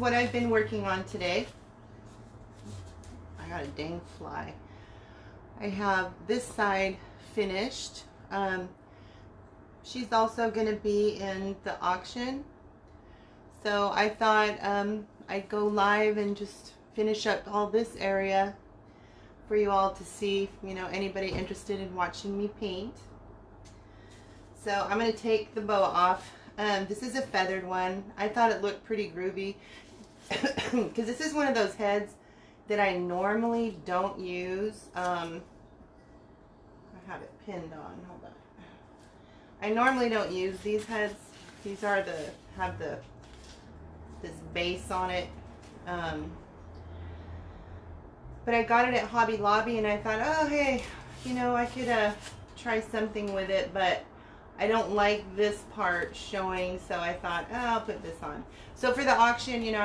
what I've been working on today. I got a dang fly. I have this side finished. She's also going to be in the auction. So I thought I'd go live and just finish up all this area for you all to see, you know, anybody interested in watching me paint. So I'm going to take the boa off. This is a feathered one. I thought it looked pretty groovy because this is one of those heads that I normally don't use. I have it pinned on. Hold on. I normally don't use these heads. These are this base on it. But I got it at Hobby Lobby and I thought, oh hey, you know, I could try something with it, but I don't like this part showing, so I thought, oh, I'll put this on. So for the auction, you know,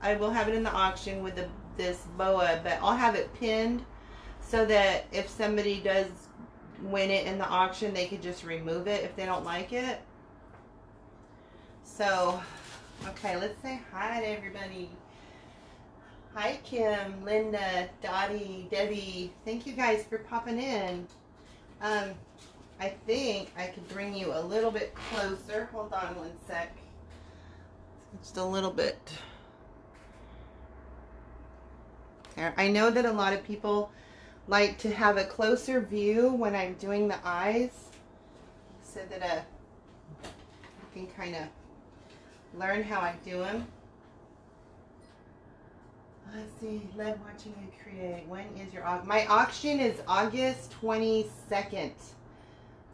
I will have it in the auction with this boa, but I'll have it pinned so that if somebody does win it in the auction, they could just remove it if they don't like it. So, okay, let's say hi to everybody. Hi Kim, Linda, Dottie, Debbie. Thank you guys for popping in. I think I could bring you a little bit closer. Hold on one sec. Just a little bit. There. I know that a lot of people like to have a closer view when I'm doing the eyes so that you can kind of learn how I do them. Let's see, love watching you create. When is your auction? My auction is August 22nd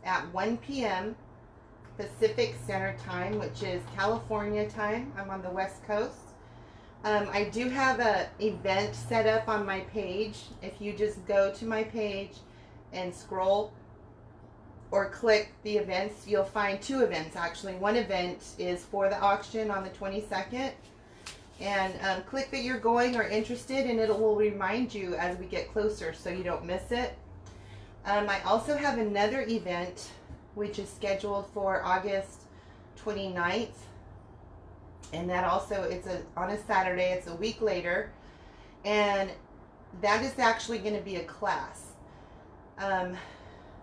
at 1 p.m. Pacific Standard Time, which is California time. I'm on the West Coast. I do have an event set up on my page. If you just go to my page and scroll or click the events, you'll find two events actually. One event is for the auction on the 22nd. And click that you're going or interested, and it will remind you as we get closer so you don't miss it. I also have another event which is scheduled for August 29th. And that also, it's on a Saturday, it's a week later. And that is actually going to be a class.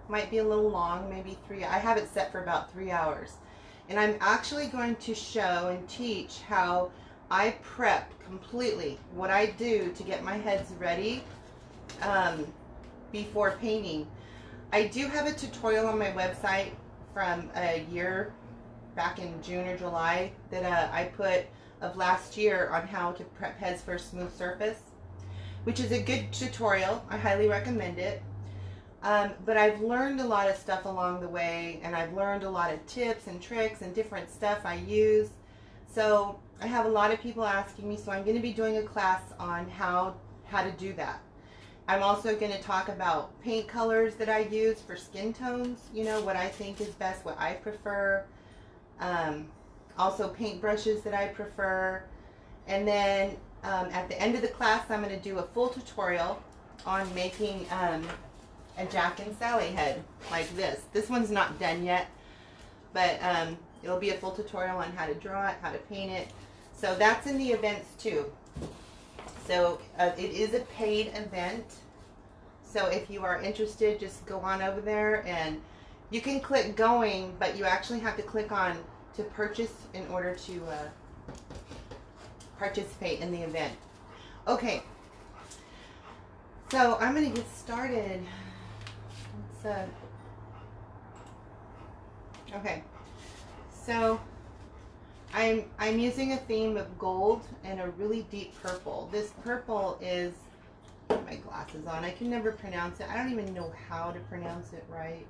Might be a little long, maybe I have it set for about 3 hours. And I'm actually going to show and teach how I prep completely what I do to get my heads ready before painting. I do have a tutorial on my website from a year back in June or July that I put of last year on how to prep heads for a smooth surface, which is a good tutorial. I highly recommend it. But I've learned a lot of stuff along the way, and I've learned a lot of tips and tricks and different stuff I use. So I have a lot of people asking me, so I'm going to be doing a class on how to do that. I'm also going to talk about paint colors that I use for skin tones, you know, what I think is best, what I prefer. Also paint brushes that I prefer. And then at the end of the class, I'm going to do a full tutorial on making a Jack and Sally head like this. This one's not done yet, but it'll be a full tutorial on how to draw it, how to paint it. So that's in the events too. So it is a paid event. So if you are interested, just go on over there and you can click going, but you actually have to click on to purchase in order to participate in the event. Okay. So I'm going to get started. Okay. So I'm using a theme of gold and a really deep purple. This purple is, put my glasses on, I can never pronounce it. I don't even know how to pronounce it right.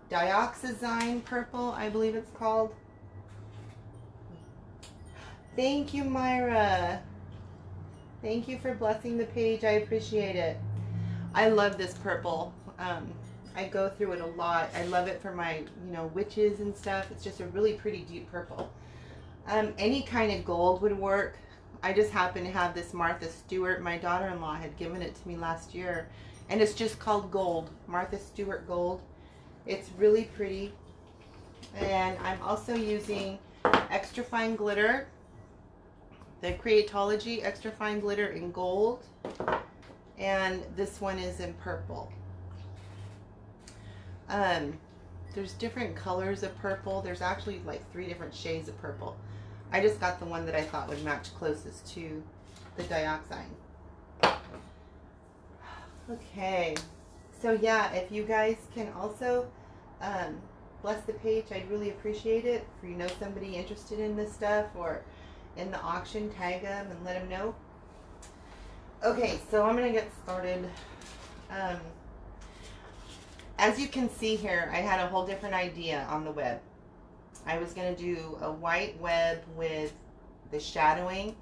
Dioxazine purple, I believe it's called. Thank you, Myra. Thank you for blessing the page. I appreciate it. I love this purple. I go through it a lot. I love it for my, you know, witches and stuff. It's just a really pretty deep purple. Any kind of gold would work. I just happen to have this Martha Stewart. My daughter-in-law had given it to me last year. And it's just called gold. Martha Stewart gold. It's really pretty. And I'm also using extra fine glitter. the Creatology Extra Fine Glitter in gold, and this one is in purple. There's different colors of purple. There's actually like 3 different shades of purple. I just got the one that I thought would match closest to the dioxide. Okay, so yeah, if you guys can also bless the page, I'd really appreciate it. If you know somebody interested in this stuff or in the auction, tag them and let them know. Okay, so I'm gonna get started. As you can see here, I had a whole different idea on the web. I was going to do a white web with the shadowing,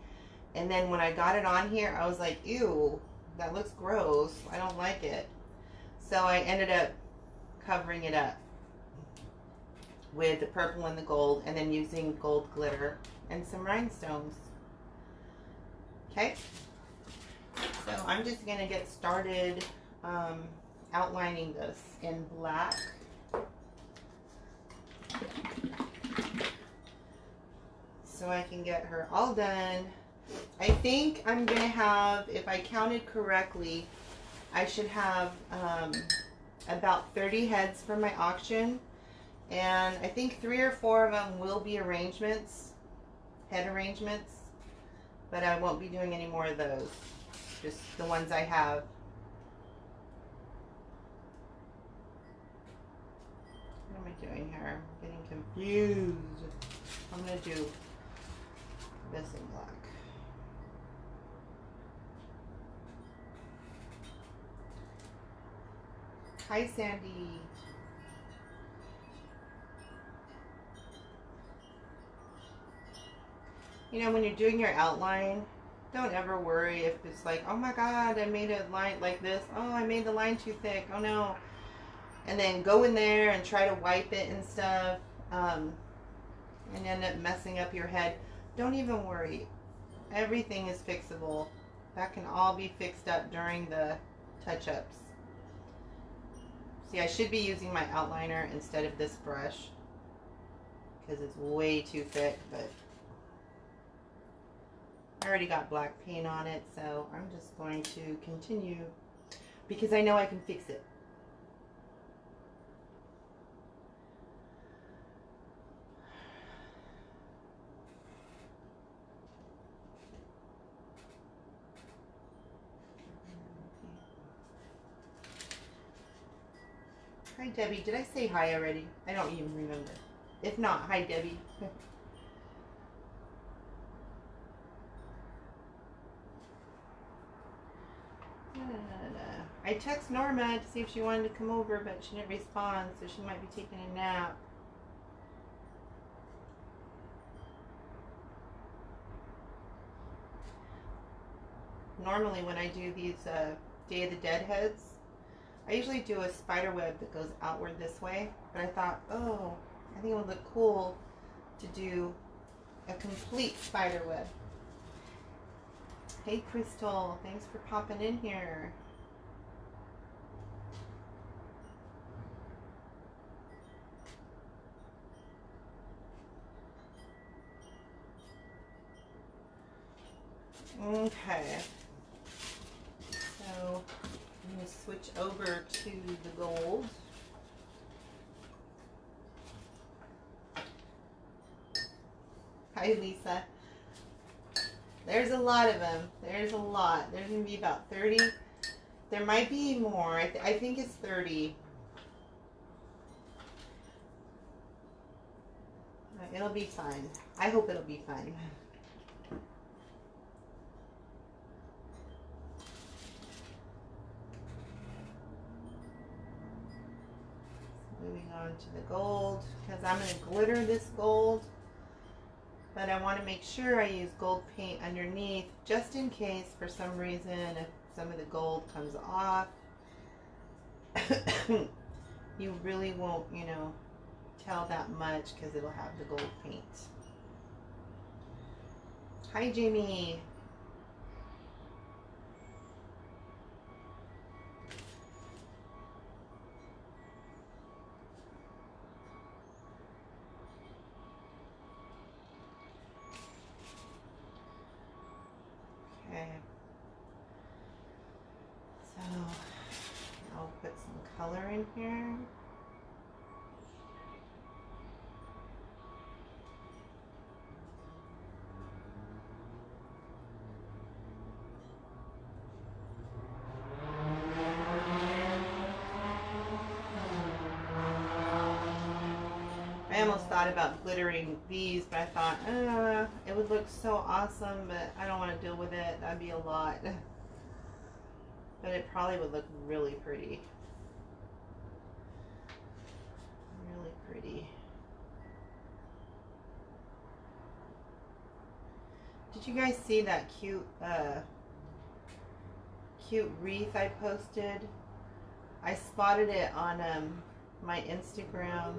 and then when I got it on here, I was like, ew, that looks gross. I don't like it. So I ended up covering it up with the purple and the gold, and then using gold glitter and some rhinestones. Okay, so I'm just going to get started outlining this in black. So I can get her all done. I think I'm going to have, if I counted correctly, I should have about 30 heads for my auction. And I think 3 or 4 of them will be arrangements, head arrangements. But I won't be doing any more of those. Just the ones I have. What am I doing here? I'm getting confused. I'm going to do this in black. Hi, Sandy. You know, when you're doing your outline, don't ever worry if it's like, oh my God, I made a line like this. Oh, I made the line too thick. Oh no. And then go in there and try to wipe it and stuff, and end up messing up your head. Don't even worry. Everything is fixable. That can all be fixed up during the touch-ups. See, I should be using my outliner instead of this brush because it's way too thick, but I already got black paint on it, so I'm just going to continue because I know I can fix it. Hi, Debbie. Did I say hi already? I don't even remember. If not, hi, Debbie. I text Norma to see if she wanted to come over, but she didn't respond, so she might be taking a nap. Normally when I do these Day of the Dead heads, I usually do a spider web that goes outward this way, but I thought, oh, I think it would look cool to do a complete spider web. Hey, Crystal, thanks for popping in here. Okay, so I'm going to switch over to the gold. Hi, Lisa. There's a lot of them. There's a lot. There's going to be about 30. There might be more. I think it's 30. It'll be fun. I hope it'll be fun. Moving on to the gold, because I'm going to glitter this gold, but I want to make sure I use gold paint underneath just in case for some reason if some of the gold comes off. You really won't, you know, tell that much because it'll have the gold paint. Hi, Jamie. down here. I almost thought about glittering these, but I thought, it would look so awesome, but I don't want to deal with it. That'd be a lot. But it probably would look really pretty. Really pretty. Did you guys see that cute wreath I posted? I spotted it on my Instagram.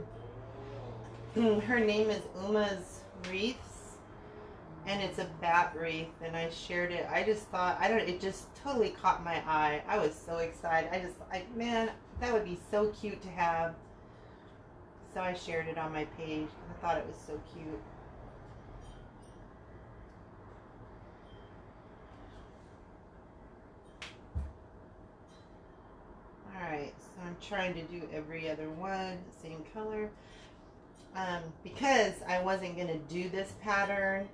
Her name is Uma's Wreaths, and it's a bat wreath, and I shared it. I just thought, it just totally caught my eye. I was so excited. Man, that would be so cute to have. So I shared it on my page. I thought it was so cute. Alright, so I'm trying to do every other one, same color. Because I wasn't going to do this pattern,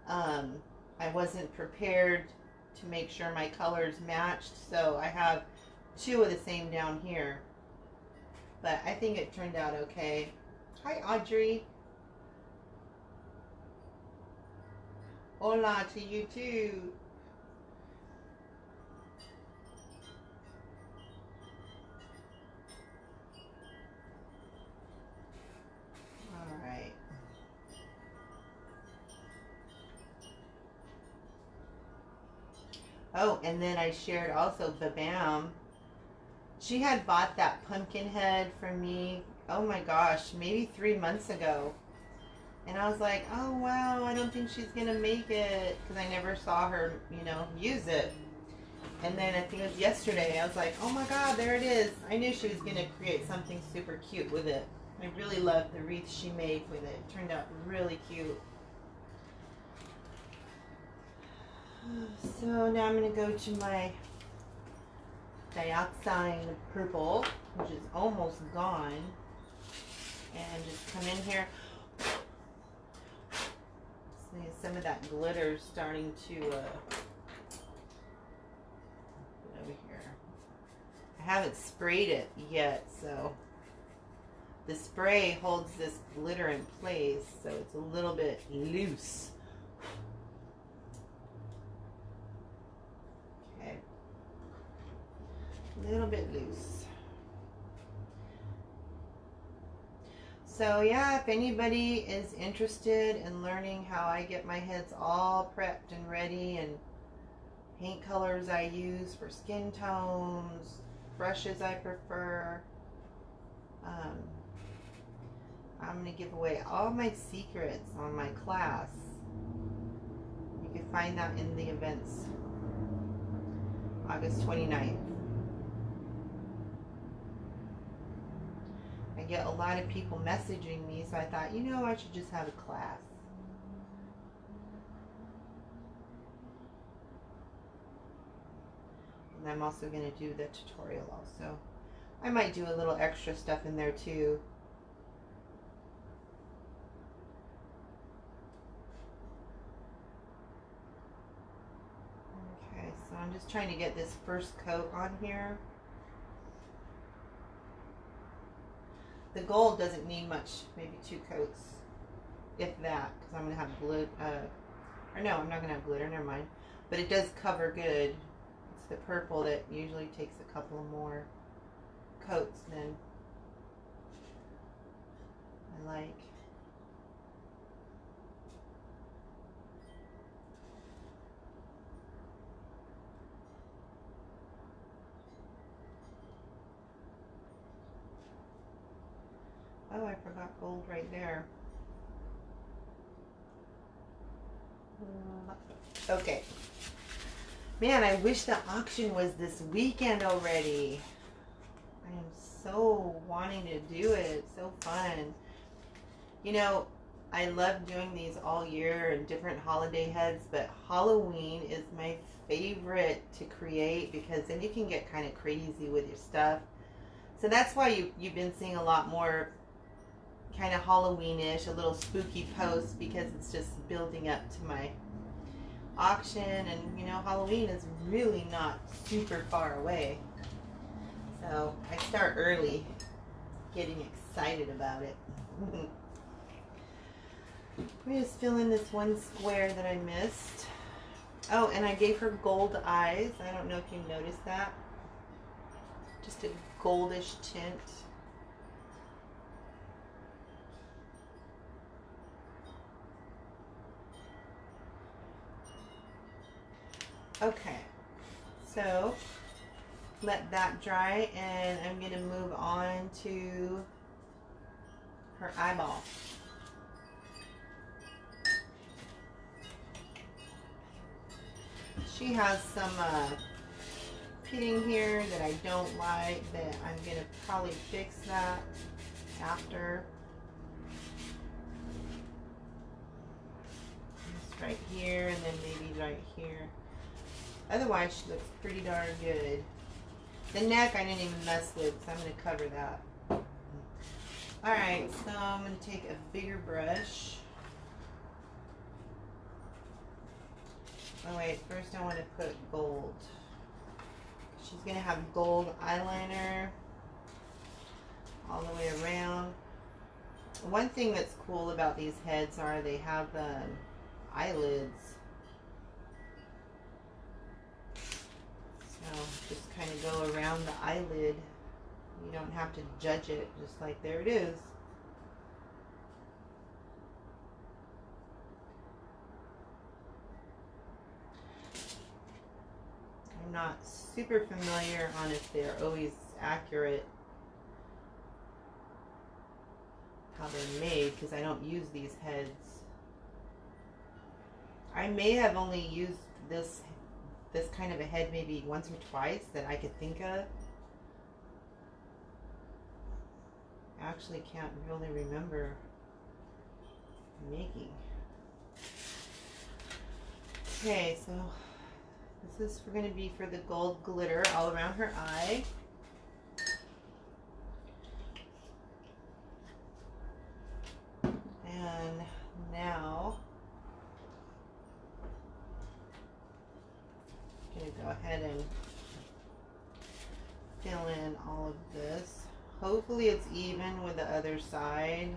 I wasn't prepared to make sure my colors matched, so I have two of the same down here. But I think it turned out okay. Hi, Audrey. Hola to you too. Alright. Oh, and then I shared also Babam. She had bought that pumpkin head from me, oh my gosh, maybe 3 months ago. And I was like, oh wow, I don't think she's going to make it, because I never saw her, use it. And then I think it was yesterday, I was like, oh my god, there it is. I knew she was going to create something super cute with it. I really loved the wreath she made with it. It turned out really cute. So now I'm going to go to my dioxide purple, which is almost gone. And just come in here. See, some of that glitter starting to put over here. I haven't sprayed it yet, so the spray holds this glitter in place, so it's a little bit loose. Okay. A little bit loose. So yeah, if anybody is interested in learning how I get my heads all prepped and ready, and paint colors I use for skin tones, brushes I prefer, I'm going to give away all my secrets on my class. You can find that in the events, August 29th. I get a lot of people messaging me, so I thought, I should just have a class. And I'm also going to do the tutorial also. I might do a little extra stuff in there too. Okay, so I'm just trying to get this first coat on here. The gold doesn't need much, maybe 2 coats, if that, because I'm going to have glitter, or no, I'm not going to have glitter, never mind. But it does cover good. It's the purple that usually takes a couple more coats than I like. Oh, I forgot gold right there. Okay. Man, I wish the auction was this weekend already. I am so wanting to do it. It's so fun. I love doing these all year and different holiday heads, but Halloween is my favorite to create because then you can get kind of crazy with your stuff. So that's why you've been seeing a lot more kind of Halloweenish, a little spooky posts, because it's just building up to my auction, and you know, Halloween is really not super far away. So I start early, getting excited about it. We're just filling this one square that I missed. Oh, and I gave her gold eyes. I don't know if you noticed that. Just a goldish tint. Okay, so let that dry, and I'm going to move on to her eyeball. She has some pitting here that I don't like, that I'm going to probably fix that after. Just right here, and then maybe right here. Otherwise, she looks pretty darn good. The neck I didn't even mess with, so I'm going to cover that. Alright, so I'm going to take a bigger brush. Oh wait, first I want to put gold. She's going to have gold eyeliner all the way around. One thing that's cool about these heads are they have eyelids. So just kind of go around the eyelid. You don't have to judge it, just like there it is. I'm not super familiar on if they're always accurate how they're made, because I don't use these heads. I may have only used this kind of a head maybe once or twice that I could think of. I actually can't really remember making. Okay, so this is going to be for the gold glitter all around her eye. And now I'm going to go ahead and fill in all of this. Hopefully it's even with the other side.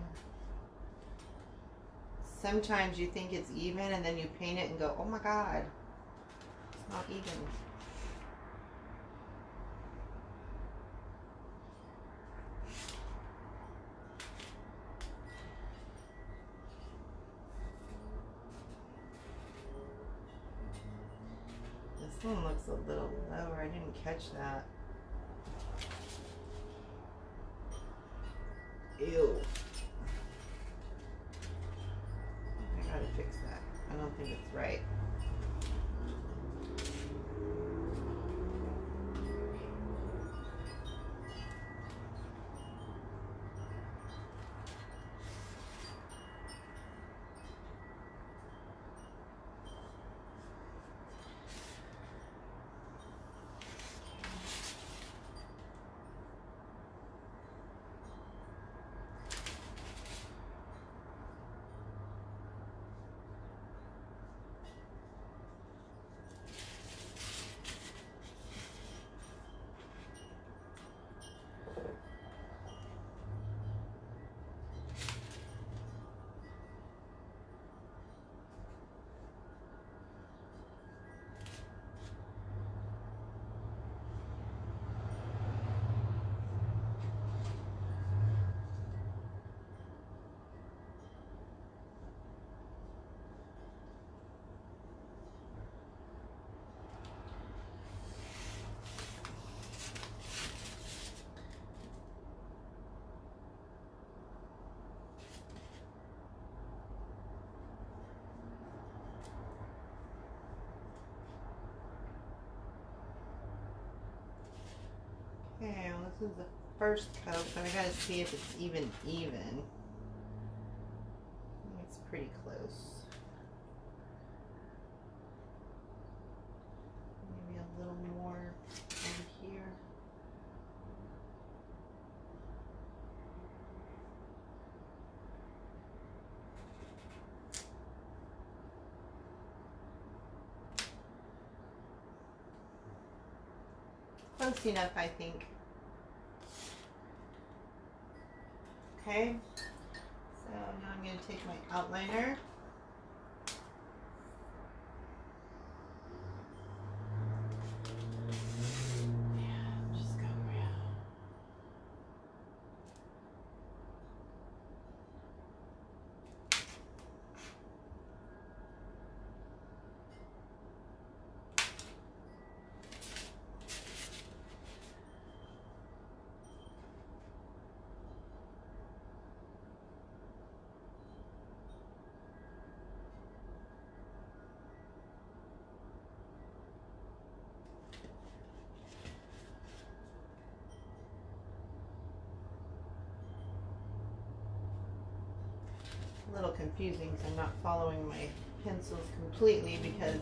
Sometimes you think it's even and then you paint it and go, oh my god, it's not even. This one looks a little lower. I didn't catch that. Ew. I gotta fix that. I don't think it's right. Okay, well, this is the first coat, but I gotta see if it's even. It's pretty close. Maybe a little more over here. close enough, I think. Okay, so now I'm going to take my outliner. And just go around. A little confusing because I'm not following my pencils completely because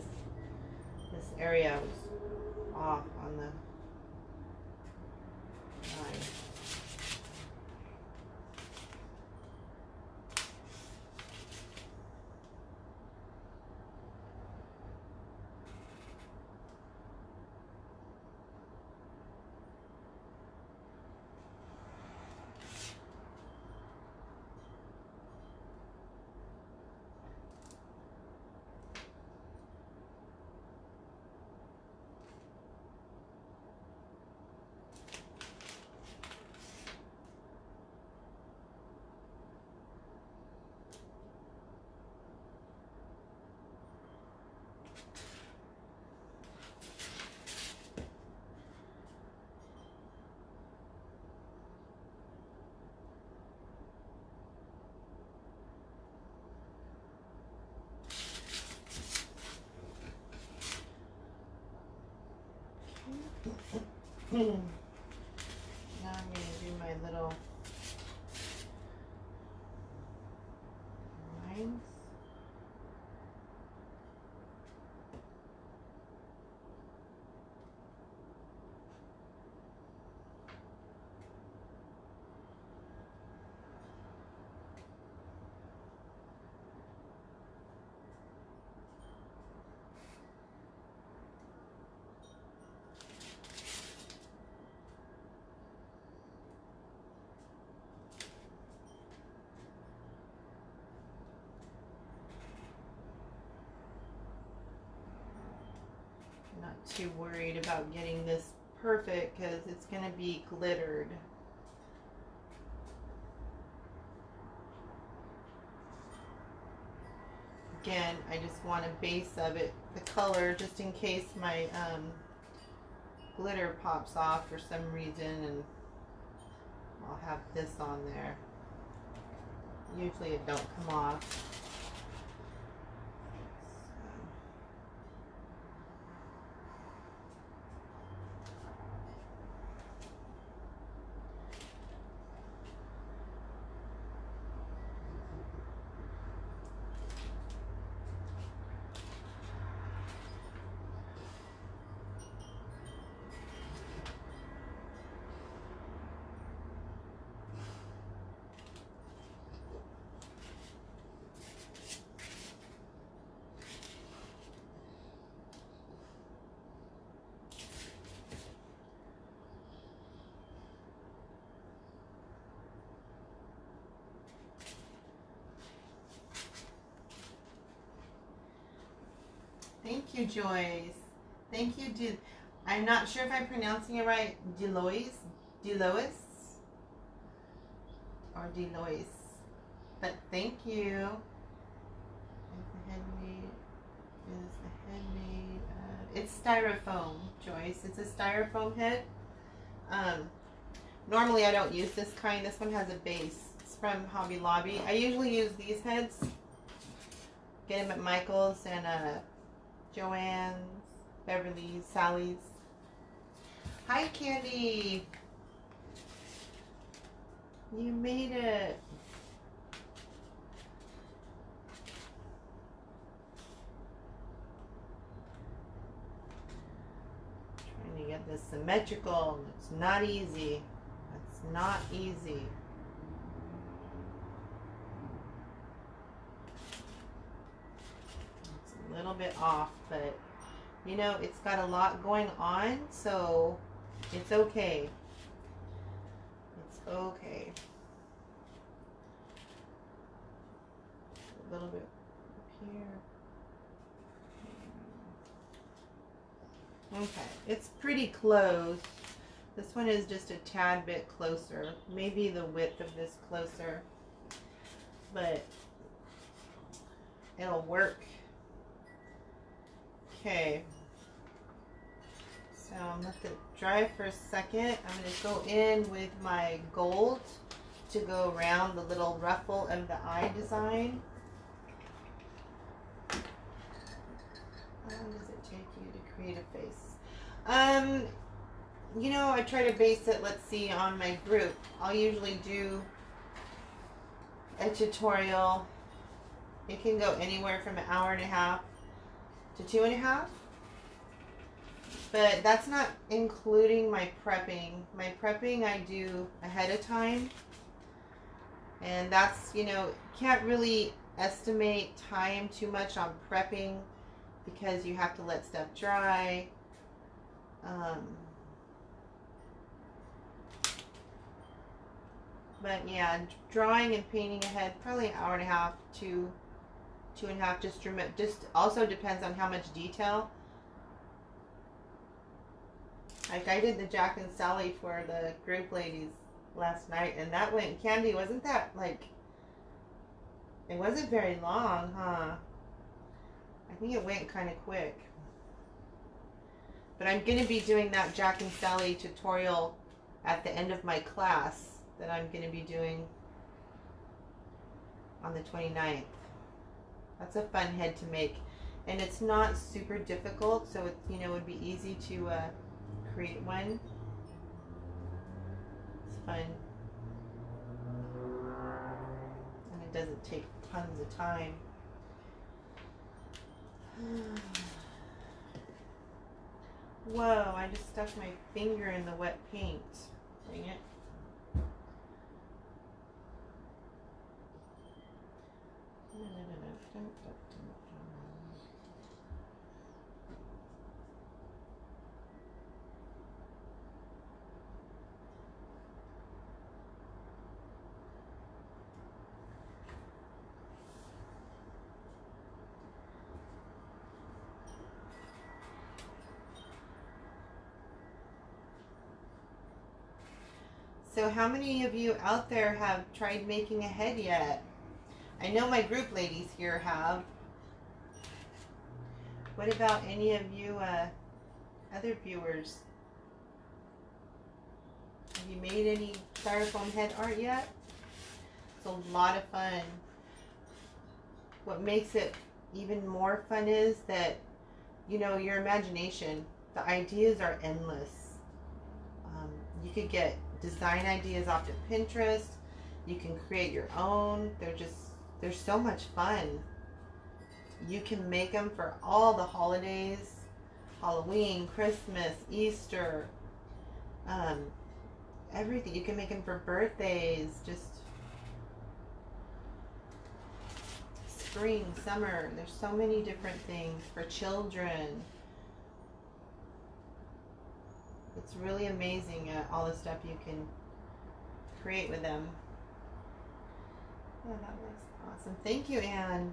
this area was off on the line. Now I'm going to do my little lines. Not too worried about getting this perfect because it's going to be glittered. Again, I just want a base of it, the color, just in case my glitter pops off for some reason, and I'll have this on there. Usually it don't come off. Thank you, Joyce. Thank you, I'm not sure if I'm pronouncing it right. Delois, or Delois. But thank you. Is the handmade? It's styrofoam, Joyce. It's a styrofoam head. Normally I don't use this kind. This one has a base. It's from Hobby Lobby. I usually use these heads. Get them at Michael's and Joann's, Beverly's, Sally's. Hi, Candy. You made it. Trying to get this symmetrical. It's not easy. It's not easy. It's a little bit off, but you know, it's got a lot going on, so It's okay. It's okay. A little bit up here. Okay, it's pretty close. This one is just a tad bit closer. Maybe the width of this closer. But it'll work. Okay. So I'm going to let it dry for a second. I'm going to go in with my gold to go around the little ruffle of the eye design. How long does it take you to create a face? You know, I try to base it, let's see, on my group. I'll usually do a tutorial. It can go anywhere from an hour and a half to 2.5. But that's not including my prepping. My prepping I do ahead of time. And that's, you know, can't really estimate time too much on prepping because you have to let stuff dry. But yeah, drawing and painting ahead, probably an hour and a half to 2.5. Just also depends on how much detail. Like I did the Jack and Sally for the group ladies last night, and that went, Candy, wasn't that like, it wasn't very long, huh? I think it went kind of quick. But I'm going to be doing that Jack and Sally tutorial at the end of my class that I'm going to be doing on the 29th. That's a fun head to make. And it's not super difficult, so it, you know, would be easy to create one. It's fun. And it doesn't take tons of time. Whoa, I just stuck my finger in the wet paint. Dang it. So how many of you out there have tried making a head yet? I know my group ladies here have. What about any of you other viewers? Have you made any styrofoam head art yet? It's a lot of fun. What makes it even more fun is that, you know, your imagination, the ideas are endless. You could get design ideas off of Pinterest. You can create your own. They're so much fun. You can make them for all the holidays, Halloween, Christmas, Easter, everything. You can make them for birthdays, just spring, summer. There's so many different things for children. It's really amazing all the stuff you can create with them. Yeah, that was awesome. Thank you, Anne.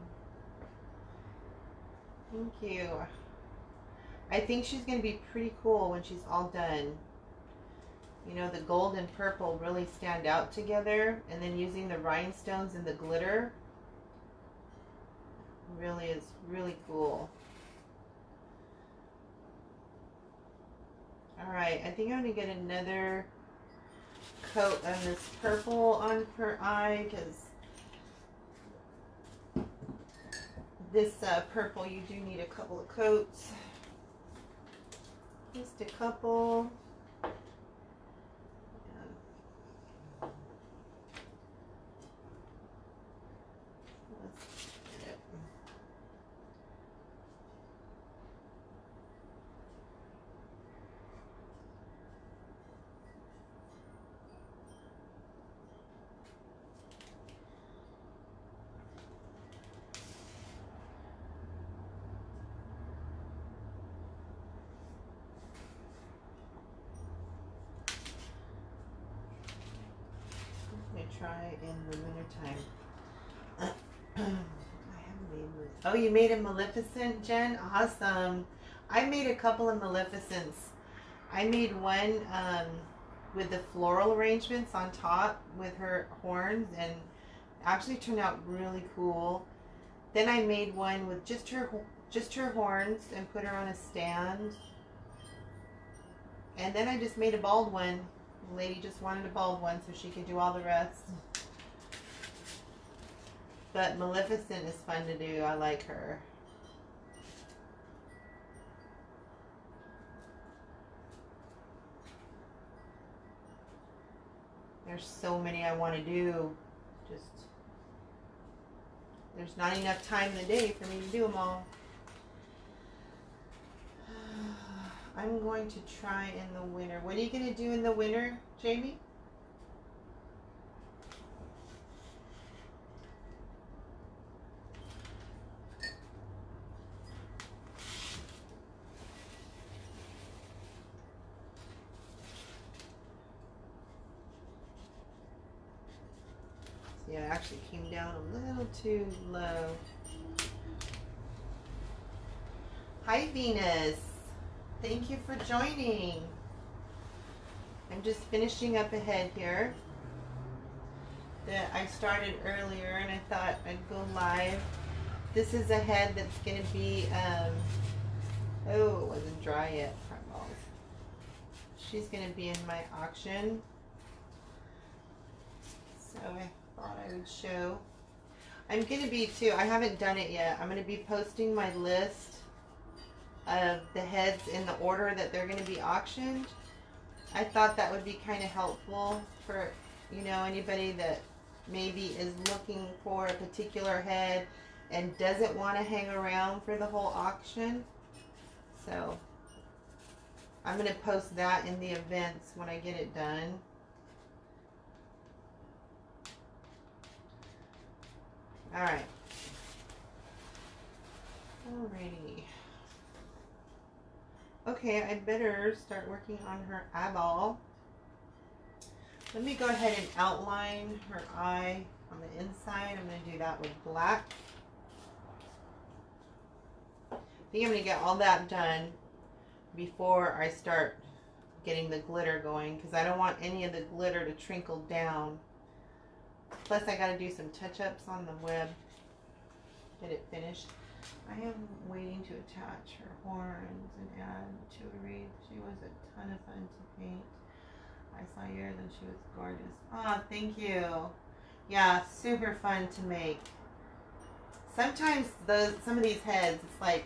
Thank you. I think she's going to be pretty cool when she's all done. You know, the gold and purple really stand out together, and then using the rhinestones and the glitter really is really cool. Alright, I think I'm going to get another coat of this purple on her eye, because this purple, you do need a couple of coats. Just a couple. in the wintertime. I haven't made. Oh, you made a Maleficent, Jen? Awesome. I made a couple of Maleficents. I made one with the floral arrangements on top with her horns, and actually turned out really cool. Then I made one with just her horns and put her on a stand. And then I just made a bald one. The lady just wanted a bald one so she could do all the rest. But Maleficent is fun to do. I like her. There's so many I want to do. Just, there's not enough time in the day for me to do them all. I'm going to try in the winter. What are you going to do in the winter, Jamie? Yeah, it actually came down a little too low. Hi, Venus. Thank you for joining. I'm just finishing up a head here that I started earlier, and I thought I'd go live. This is a head that's going to be, oh, it wasn't dry yet, front balls. She's going to be in my auction. So I thought I would show. I'm going to be too, I haven't done it yet. I'm going to be posting my list of the heads in the order that they're going to be auctioned. I thought that would be kind of helpful for, you know, anybody that maybe is looking for a particular head and doesn't want to hang around for the whole auction. So I'm going to post that in the events when I get it done. All right. Alrighty. Okay, I better start working on her eyeball. Let me go ahead and outline her eye on the inside. I'm going to do that with black. I think I'm going to get all that done before I start getting the glitter going, because I don't want any of the glitter to trickle down. Plus, I got to do some touch-ups on the web. Get it finished. I am waiting to attach her horns and add to a wreath. She was a ton of fun to paint. I saw yours and she was gorgeous. Oh, thank you. Yeah, super fun to make. Sometimes some of these heads, it's like,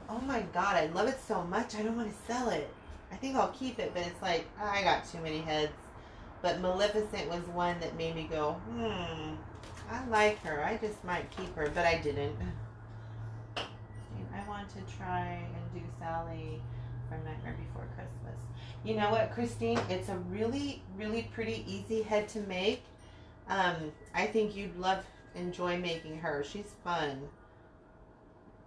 oh my god, I love it so much, I don't want to sell it. I think I'll keep it, but it's like, oh, I got too many heads. But Maleficent was one that made me go, I like her. I just might keep her, but I didn't. I want to try and do Sally from Nightmare Before Christmas. You know what, Christine? It's a really, really pretty easy head to make. I think you'd enjoy making her. She's fun.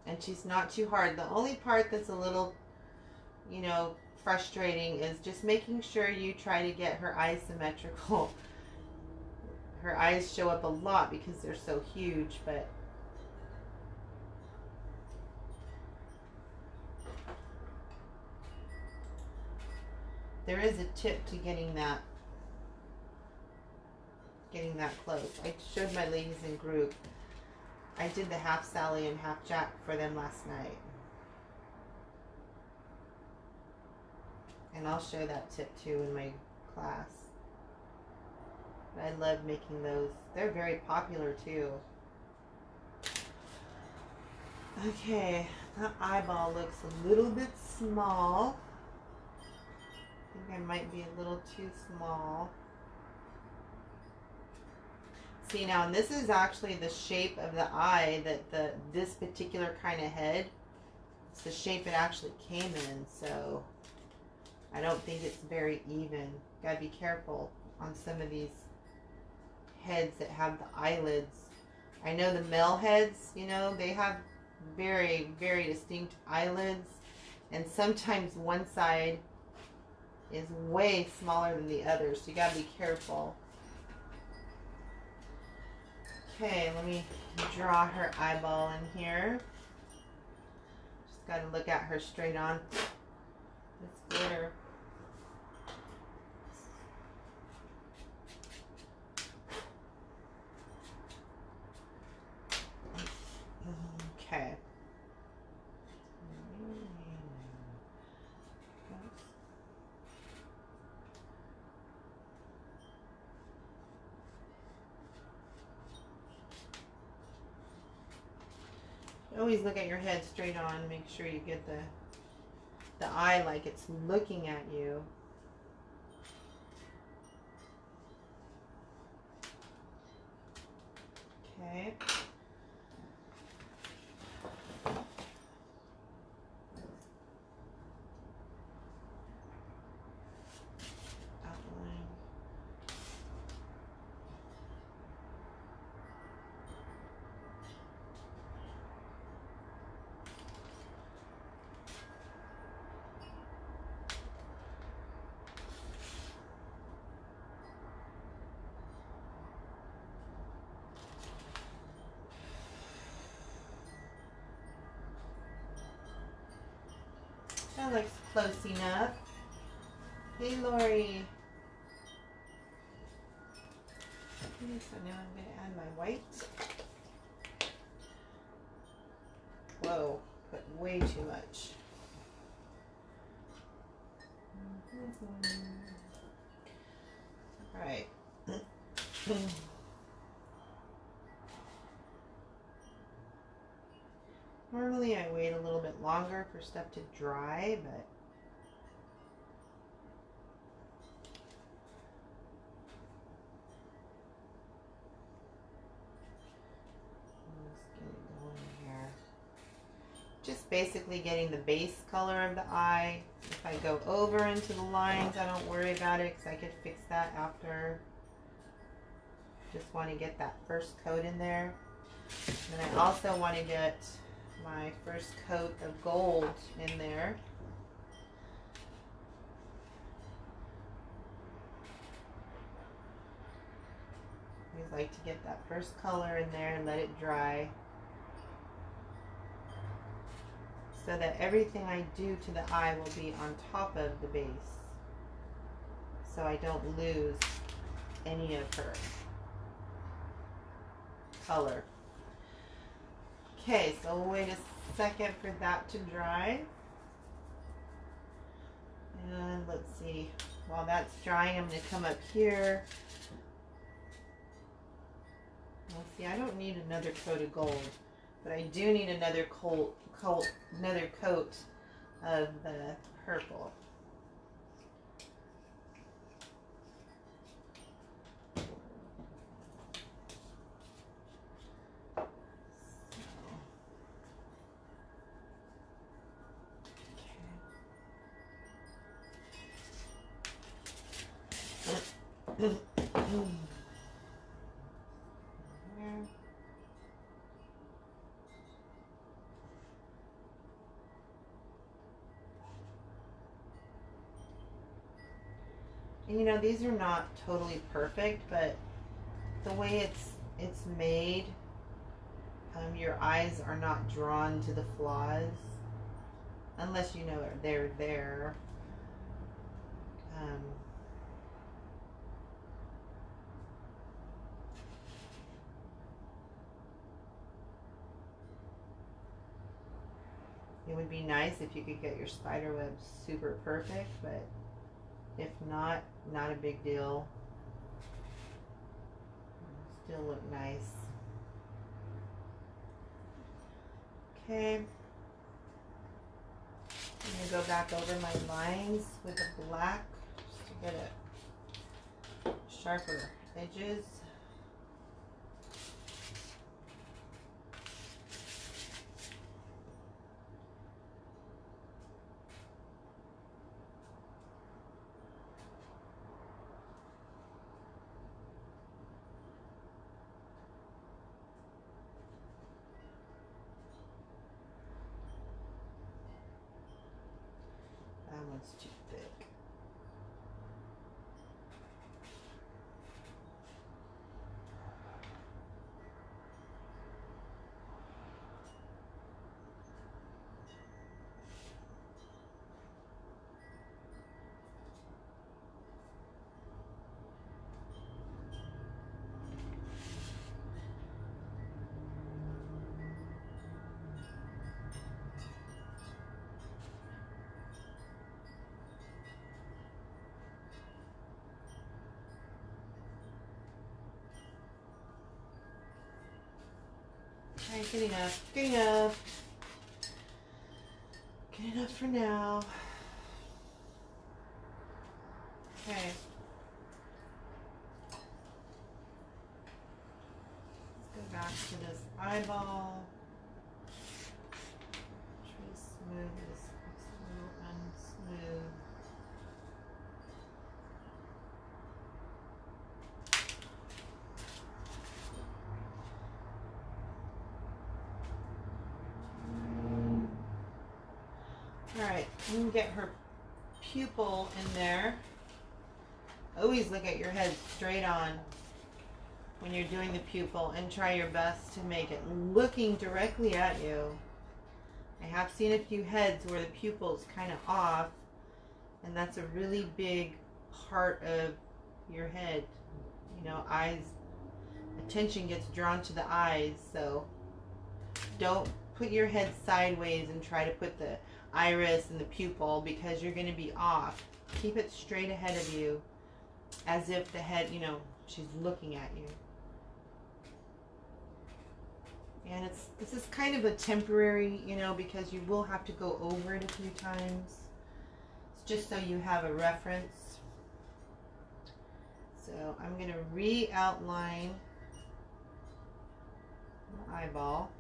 And she's not too hard. The only part that's a little, you know, frustrating is just making sure you try to get her eyes symmetrical. Her eyes show up a lot because they're so huge, but there is a tip to getting that close. I showed my ladies in group. I did the half Sally and half Jack for them last night. And I'll show that tip too in my class. But I love making those. They're very popular too. Okay, that eyeball looks a little bit small. I think I might be a little too small. See now, and this is actually the shape of the eye that this particular kind of head, it's the shape it actually came in, so I don't think it's very even. Gotta be careful on some of these heads that have the eyelids. I know the male heads, you know, they have very, very distinct eyelids, and sometimes one side is way smaller than the other, so you gotta be careful. Okay, let me draw her eyeball in here. Just got to look at her straight on. This glitter. Okay. Always look at your head straight on. Make sure you get the eye like it's looking at you. Okay. Outline. That looks close enough. Hey, Lori. Okay, so now I'm going to add my white. Whoa, put way too much. All right. Normally I wait a little bit longer for stuff to dry, but let's get it going here. Just basically getting the base color of the eye. If I go over into the lines, I don't worry about it because I could fix that after. Just want to get that first coat in there. And I also want to get my first coat of gold in there. I always like to get that first color in there and let it dry, so that everything I do to the eye will be on top of the base, so I don't lose any of her color. Okay, so we'll wait a second for that to dry. And let's see, while that's drying, I'm going to come up here. Well, see, I don't need another coat of gold, but I do need another coat of the purple. And you know, these are not totally perfect, but the way it's made, your eyes are not drawn to the flaws unless you know they're there. It would be nice if you could get your spider web super perfect, but if not, not a big deal. Still look nice. Okay. I'm going to go back over my lines with the black just to get it sharper edges. That one's too thick. Alright, good enough. Good enough. Good enough for now. Okay. Let's go back to this eyeball. Try to smooth this. It's a little unsmooth. Alright, you can get her pupil in there. Always look at your head straight on when you're doing the pupil and try your best to make it looking directly at you. I have seen a few heads where the pupil's kind of off, and that's a really big part of your head. You know, eyes, attention gets drawn to the eyes, so don't put your head sideways and try to put the iris and the pupil because you're going to be off. Keep it straight ahead of you as if the head, you know, she's looking at you. And this is kind of a temporary, you know, because you will have to go over it a few times. It's just so you have a reference. So I'm going to re-outline the eyeball.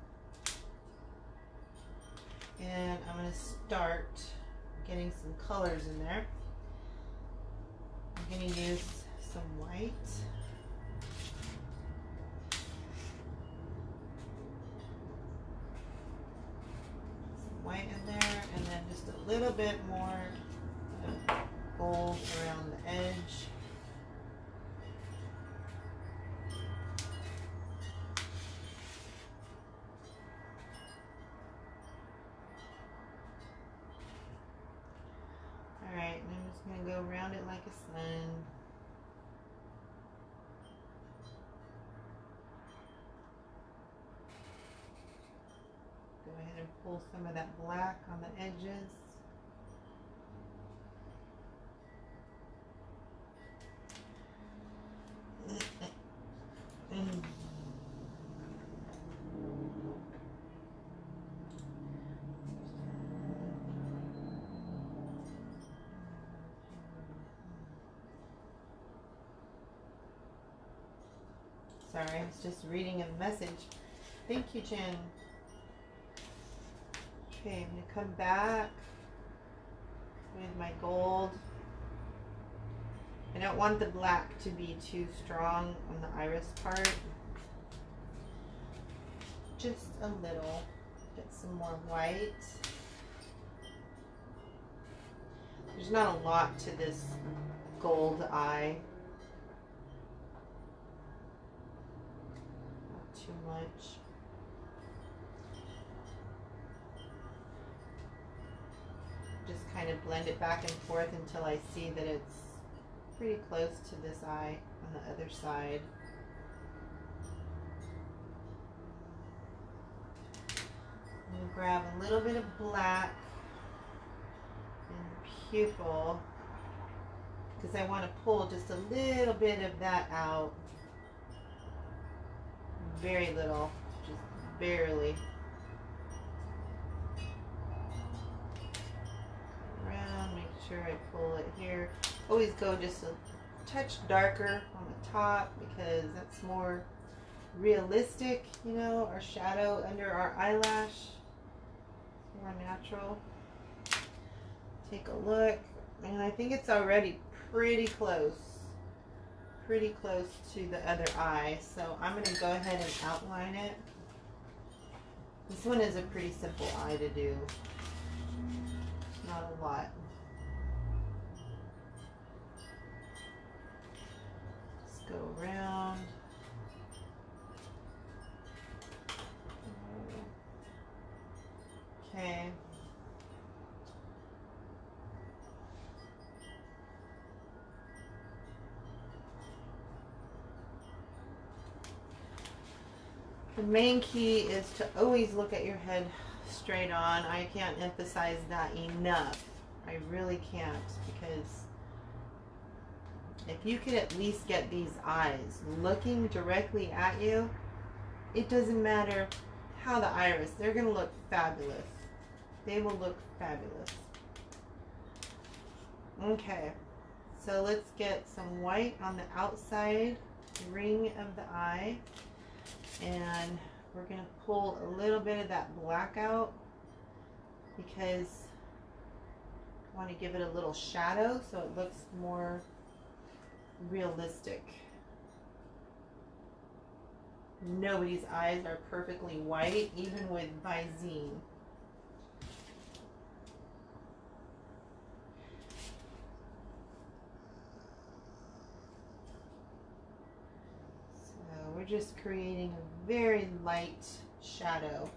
And I'm going to start getting some colors in there. I'm going to use some white. Some white in there, and then just a little bit more gold around the edge. Alright, and I'm just going to go around it like a sun. Go ahead and pull some of that black on the edges. Sorry, I was just reading a message. Thank you, Jen. Okay, I'm going to come back with my gold. I don't want the black to be too strong on the iris part. Just a little. Get some more white. There's not a lot to this gold eye. Too much. Just kind of blend it back and forth until I see that it's pretty close to this eye on the other side. I'm going to grab a little bit of black and pupil because I want to pull just a little bit of that out. Very little, just barely. Around, make sure I pull it here. Always go just a touch darker on the top because that's more realistic, you know, our shadow under our eyelash. More natural. Take a look, and I think it's already pretty close. Pretty close to the other eye, so I'm going to go ahead and outline it. This one is a pretty simple eye to do. Not a lot. Just go around. Okay. The main key is to always look at your head straight on. I can't emphasize that enough. I really can't, because if you can at least get these eyes looking directly at you, it doesn't matter how the iris, they're going to look fabulous. They will look fabulous. Okay, so let's get some white on the outside ring of the eye. And we're going to pull a little bit of that black out because I want to give it a little shadow so it looks more realistic. Nobody's eyes are perfectly white, even with Visine. So we're just creating a very light shadow.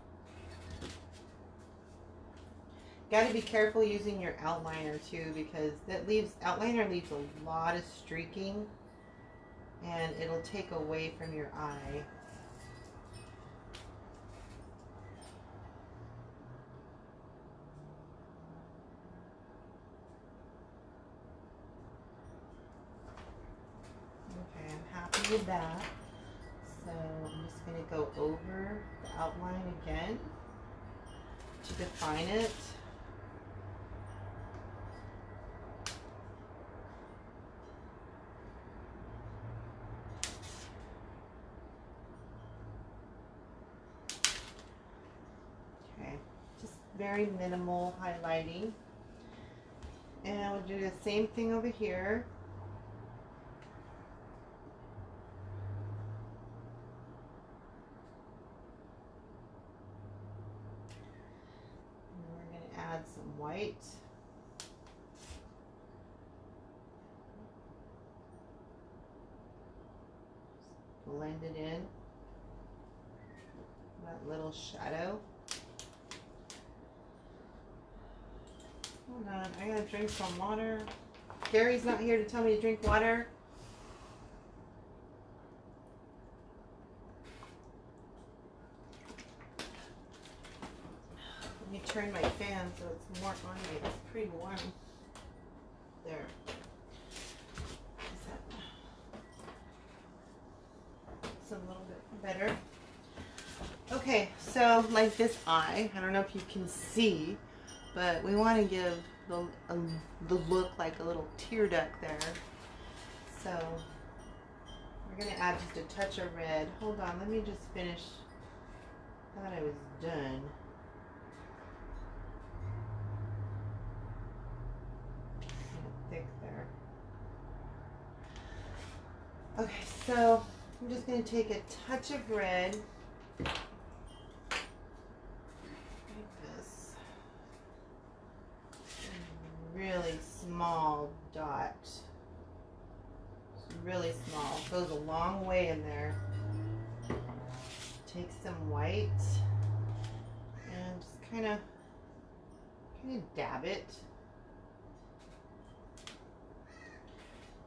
Got to be careful using your outliner too, because outliner leaves a lot of streaking and it'll take away from your eye. Okay, I'm happy with that. So I'm just going to go over the outline again to define it. Very minimal highlighting, and we'll do the same thing over here. And we're going to add some white. Just blend it in, that little shadow. Hold on, I gotta drink some water. Gary's not here to tell me to drink water. Let me turn my fan so it's more on me. It's pretty warm. There. It's a little bit better. Okay, so like this eye, I don't know if you can see, but we want to give the look like a little tear duct there. So we're going to add just a touch of red. Hold on, let me just finish. I thought I was done. Kind of thick there. Okay, so I'm just going to take a touch of red. Really small dot. It's really small. Goes a long way in there. Take some white and just kind of dab it.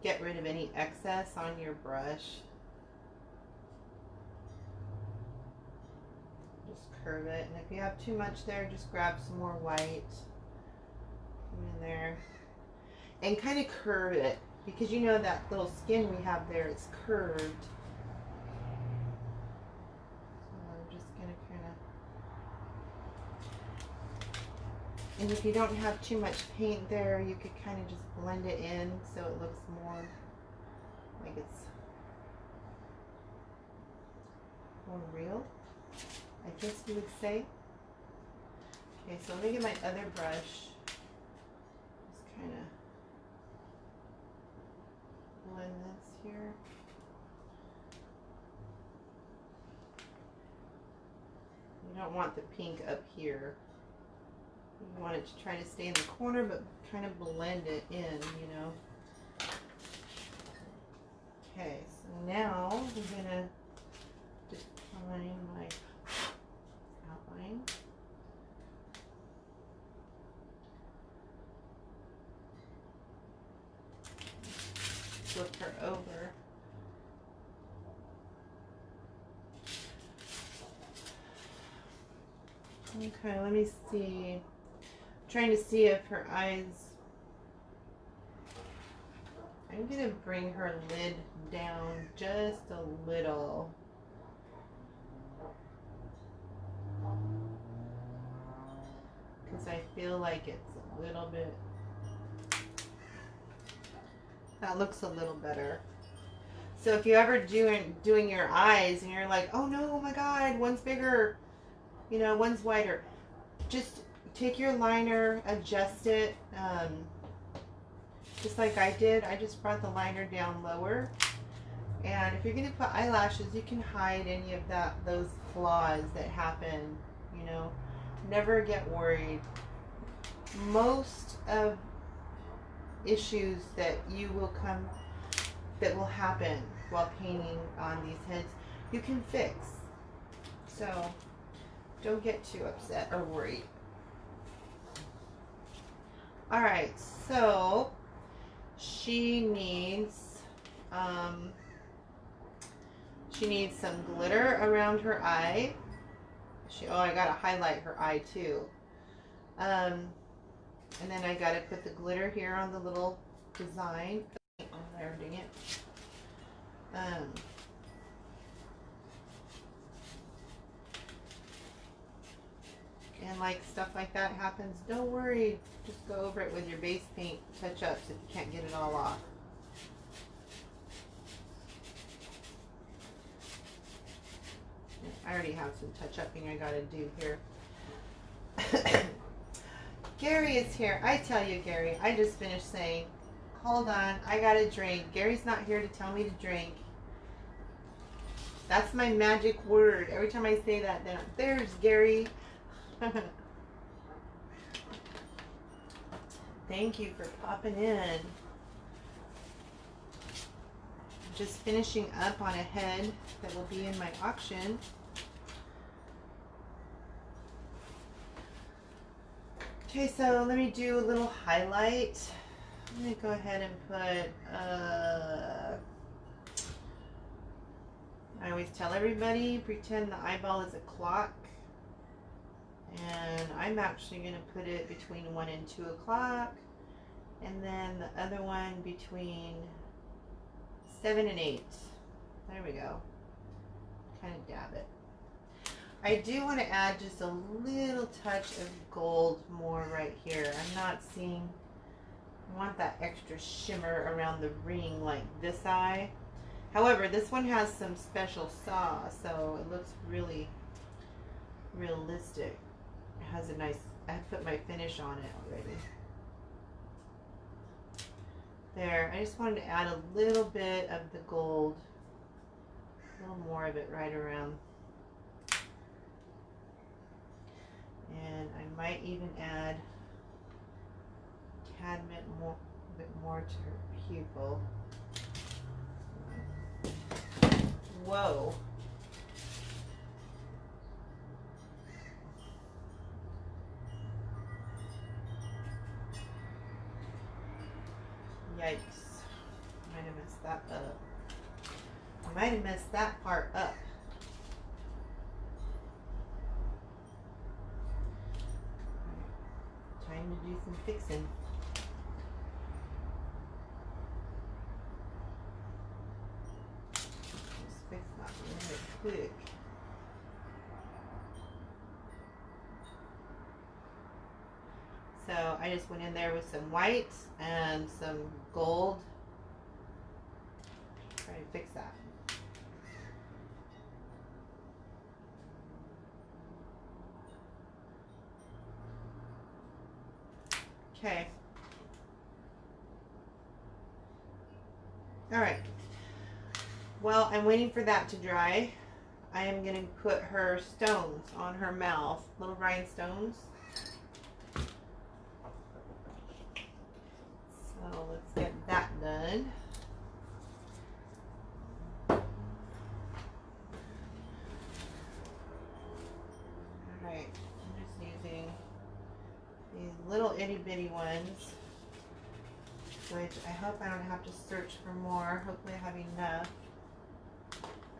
Get rid of any excess on your brush. Just curve it, and if you have too much there, just grab some more white. In there and kind of curve it, because you know that little skin we have there, it's curved. So I'm just gonna and if you don't have too much paint there, you could kind of just blend it in so it looks more like it's more real, I guess you would say. Okay, so let me get my other brush. Kind of blend this here. You don't want the pink up here. You want it to try to stay in the corner, but kind of blend it in, you know. Okay, so now we're gonna define my outline. Flip her over. Okay, let me see. I'm trying to see if her eyes. I'm gonna bring her lid down just a little. because I feel like it's a little bit, that looks a little better. So if you ever doing your eyes and you're like, oh no, oh my God, one's bigger, you know, one's wider, just take your liner, adjust it, just like I did. I just brought the liner down lower. And if you're going to put eyelashes, you can hide any of those flaws that happen, you know. Never get worried. Most of issues that will happen while painting on these heads, you can fix. So don't get too upset or worried. All right, so she needs some glitter around her eye. I gotta highlight her eye too. And then I gotta put the glitter here on the little design. Oh, there, dang it. And like stuff like that happens, don't worry. Just go over it with your base paint touch-ups if you can't get it all off. I already have some touch-upping I gotta do here. Gary is here. I tell you, Gary, I just finished saying, hold on, I gotta drink. Gary's not here to tell me to drink. That's my magic word. Every time I say that, then there's Gary. Thank you for popping in. Just finishing up on a head that will be in my auction. Okay, so let me do a little highlight. I'm going to go ahead and put, I always tell everybody, pretend the eyeball is a clock. And I'm actually going to put it between 1 and 2 o'clock. And then the other one between 7 and 8. There we go. Kind of dab it. I do want to add just a little touch of gold more right here. I'm not seeing, I want that extra shimmer around the ring like this eye. However, this one has some special saw, so it looks really realistic. It has a nice, I put my finish on it already. There, I just wanted to add a little bit of the gold, a little more of it right around. And I might even add a tad bit more to her pupil. Whoa. Yikes. Might have messed that up. I might have messed that part up. Time to do some fixing. Just fix that really quick. So I just went in there with some white and some gold. Try to fix that. Okay. All right. Well, I'm waiting for that to dry. I am going to put her stones on her mouth, little rhinestones. So let's get that done. Alright, I'm just using these little itty bitty ones, which I hope I don't have to search for more. Hopefully I have enough.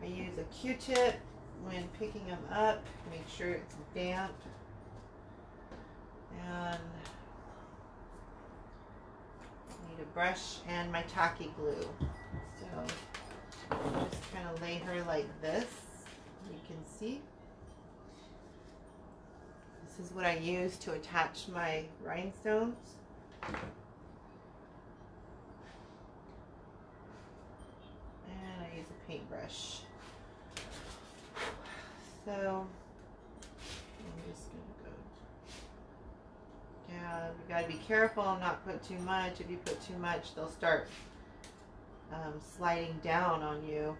I use a Q-tip when picking them up, make sure it's damp. And need a brush and my tacky glue. So just kind of lay her like this. You can see. This is what I use to attach my rhinestones. And I use a paintbrush. So I'm just gonna go. Yeah, you gotta be careful and not put too much. If you put too much, they'll start sliding down on you.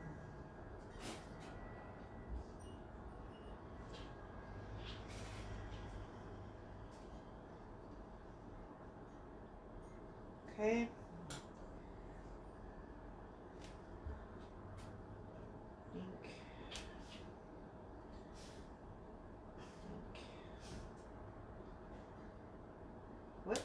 Okay. Whoops.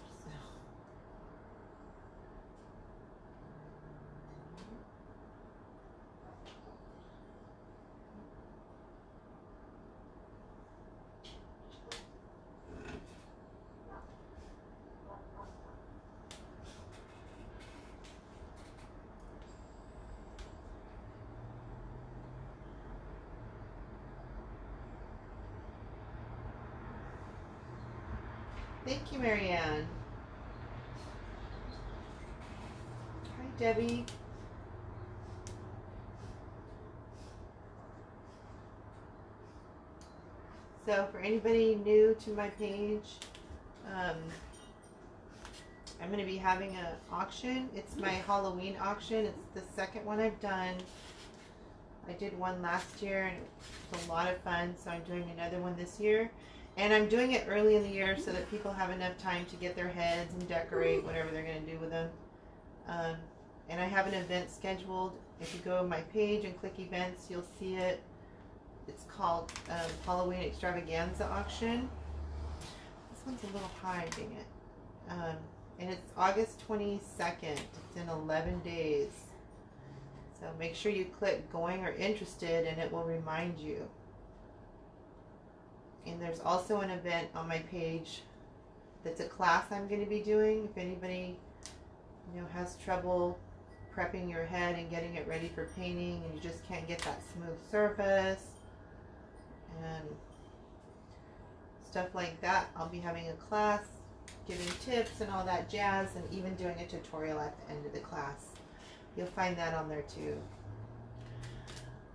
Thank you, Marianne. Hi, Debbie. So for anybody new to my page, I'm going to be having an auction. It's my Halloween auction. It's the second one I've done. I did one last year and it was a lot of fun, so I'm doing another one this year. And I'm doing it early in the year so that people have enough time to get their heads and decorate whatever they're going to do with them. And I have an event scheduled. If you go to my page and click events, you'll see it. It's called Halloween Extravaganza Auction. This one's a little high, dang it. And it's August 22nd. It's in 11 days. So make sure you click going or interested and it will remind you. And there's also an event on my page that's a class I'm going to be doing. If anybody has trouble prepping your head and getting it ready for painting and you just can't get that smooth surface and stuff like that, I'll be having a class giving tips and all that jazz, and even doing a tutorial at the end of the class. You'll find that on there too.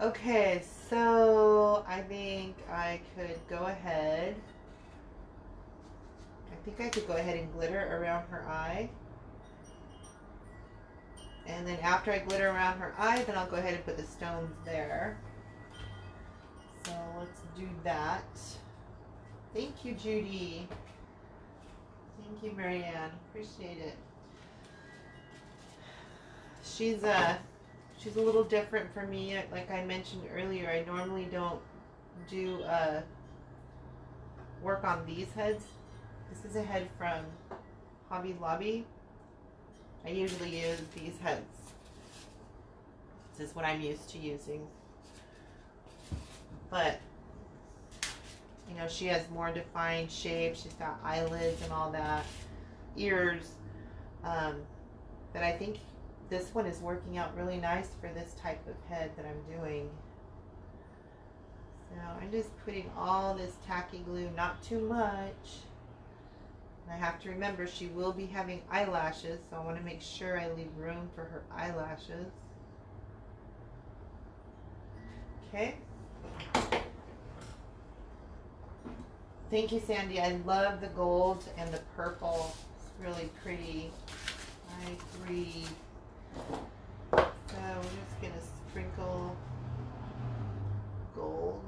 Okay, so I think I could go ahead. I think I could go ahead and glitter around her eye. And then after I glitter around her eye, then I'll go ahead and put the stones there. So let's do that. Thank you, Judy. Thank you, Marianne. Appreciate it. She's a little different for me. Like I mentioned earlier, I normally don't do work on these heads. This is a head from Hobby Lobby. I usually use these heads. This is what I'm used to using. But she has more defined shape. She's got eyelids and all that, ears. But I think this one is working out really nice for this type of head that I'm doing. So I'm just putting all this tacky glue, not too much. And I have to remember she will be having eyelashes, so I want to make sure I leave room for her eyelashes. Okay. Thank you, Sandy. I love the gold and the purple. It's really pretty. I agree. So we're just going to sprinkle gold.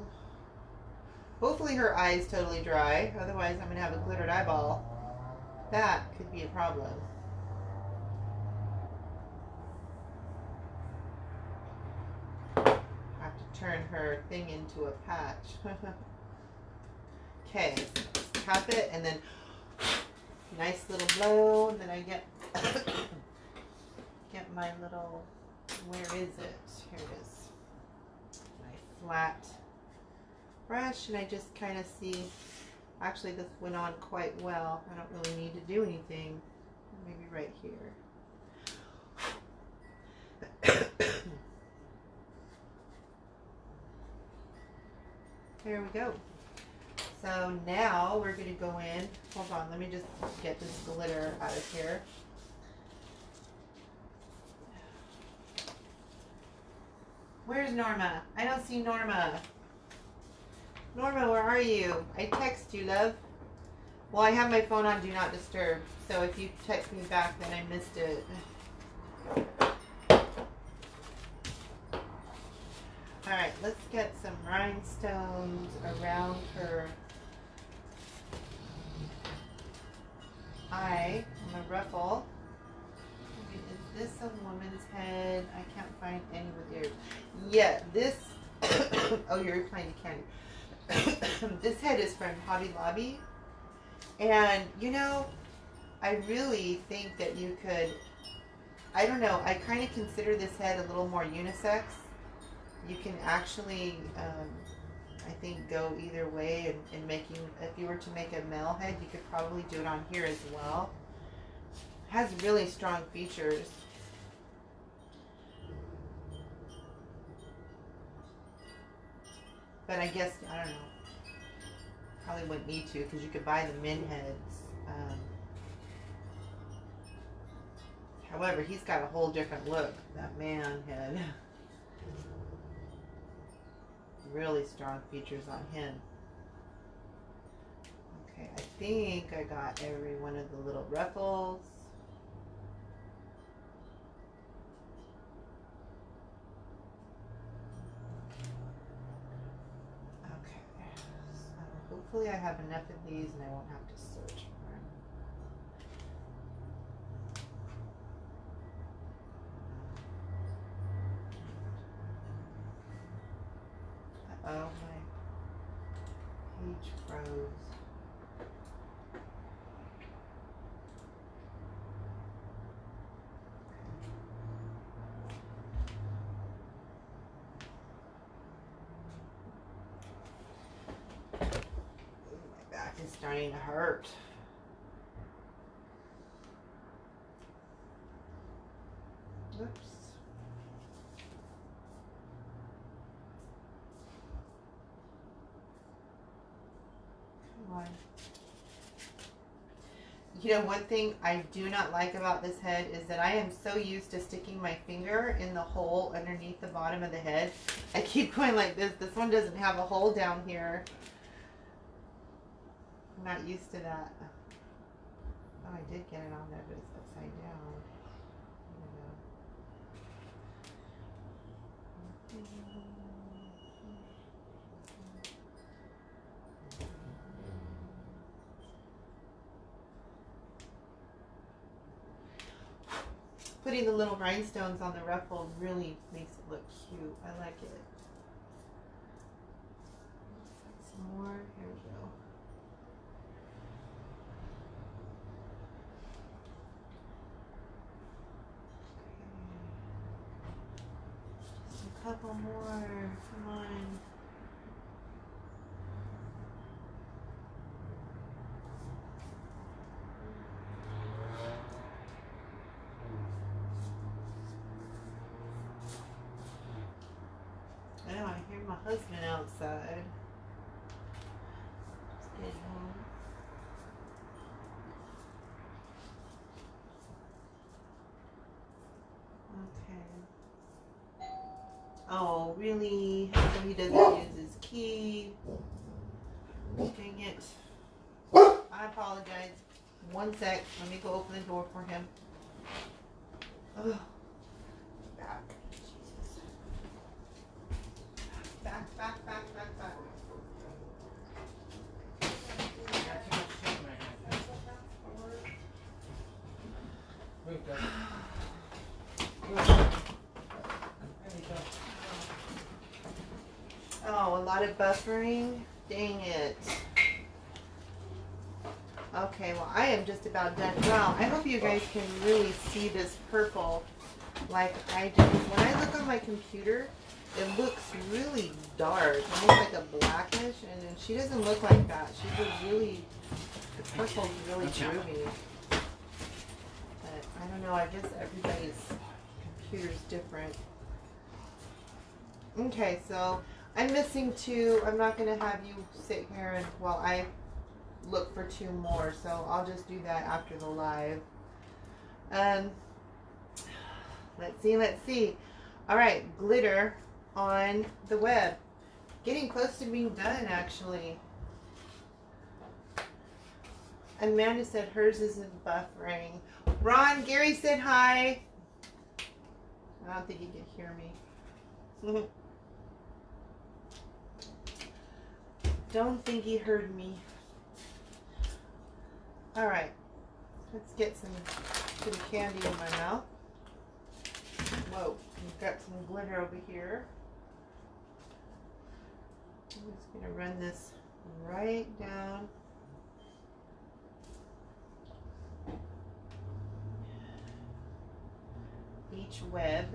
Hopefully her eye is totally dry. Otherwise, I'm going to have a glittered eyeball. That could be a problem. I have to turn her thing into a patch. Okay, tap it and then nice little blow, and then I get my little, where is it? Here it is. My flat brush, and I just kind of see, actually this went on quite well. I don't really need to do anything. Maybe right here. There we go. So now we're going to go in. Hold on, let me just get this glitter out of here. Where's Norma? I don't see Norma. Norma, where are you? I text you, love. Well, I have my phone on Do Not Disturb, so if you text me back, then I missed it. Alright, let's get some rhinestones around her eye. I'm going to ruffle. Is this a woman's head? I can't find any with ears. Yeah, this... oh, you're replying to Candy. This head is from Hobby Lobby. And, you know, I really think that you could... I don't know. I kind of consider this head a little more unisex. You can actually, I think, go either way in making, if you were to make a male head, you could probably do it on here as well. It has really strong features. But I guess, I don't know, probably wouldn't need to because you could buy the men heads. However, he's got a whole different look, that man head. Really strong features on him. Okay, I think I got every one of the little ruffles. Okay, so hopefully I have enough of these and I won't have to search for them. Oh, my page froze. My back is starting to hurt. Oops. You know, one thing I do not like about this head is that I am so used to sticking my finger in the hole underneath the bottom of the head. I keep going like this. This one doesn't have a hole down here. I'm not used to that. Oh, I did get it on there, but it's upside down. There we go. Putting the little rhinestones on the ruffle really makes it look cute. I like it. Some more. Here we go. Okay. Just a couple more. Come on. My husband outside. Let's get home. Okay. Oh, really? So he doesn't use his key. Dang it. I apologize. One sec. Let me go open the door for him. Oh. Back. Back. Oh, a lot of buffering? Dang it. Okay, well, I am just about done. Well, I hope you guys can really see this purple like I do. When I look on my computer, it looks really dark, almost like a blackish, and then she doesn't look like that. She's a really, the purple's really drew me. But I don't know, I guess everybody's computer's different. Okay, so I'm missing 2. I'm not going to have you sit here and while I look for 2 more, so I'll just do that after the live. Let's see. All right, glitter on the web. Getting close to being done, actually. Amanda said hers isn't buffering. Ron, Gary said hi. I don't think he could hear me. Don't think he heard me. All right, let's get some bit of candy in my mouth. Whoa, we've got some glitter over here. I'm just gonna run this right down. Each web.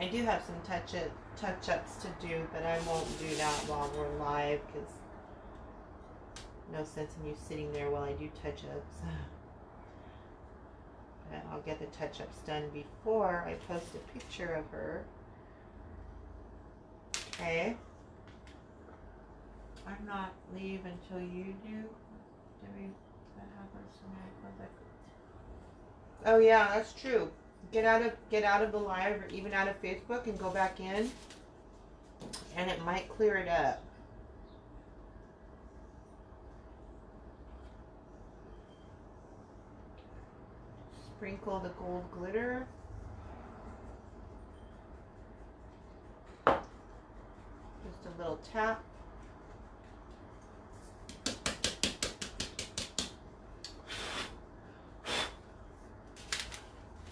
I do have some touch-ups to do, but I won't do that while we're live because no sense in you sitting there while I do touch-ups. But I'll get the touch-ups done before I post a picture of her. Okay. I'm not leave until you do. That happens to me. Oh yeah, that's true. Get out of the live or even out of Facebook and go back in, and it might clear it up. Sprinkle the gold glitter. Just a little tap.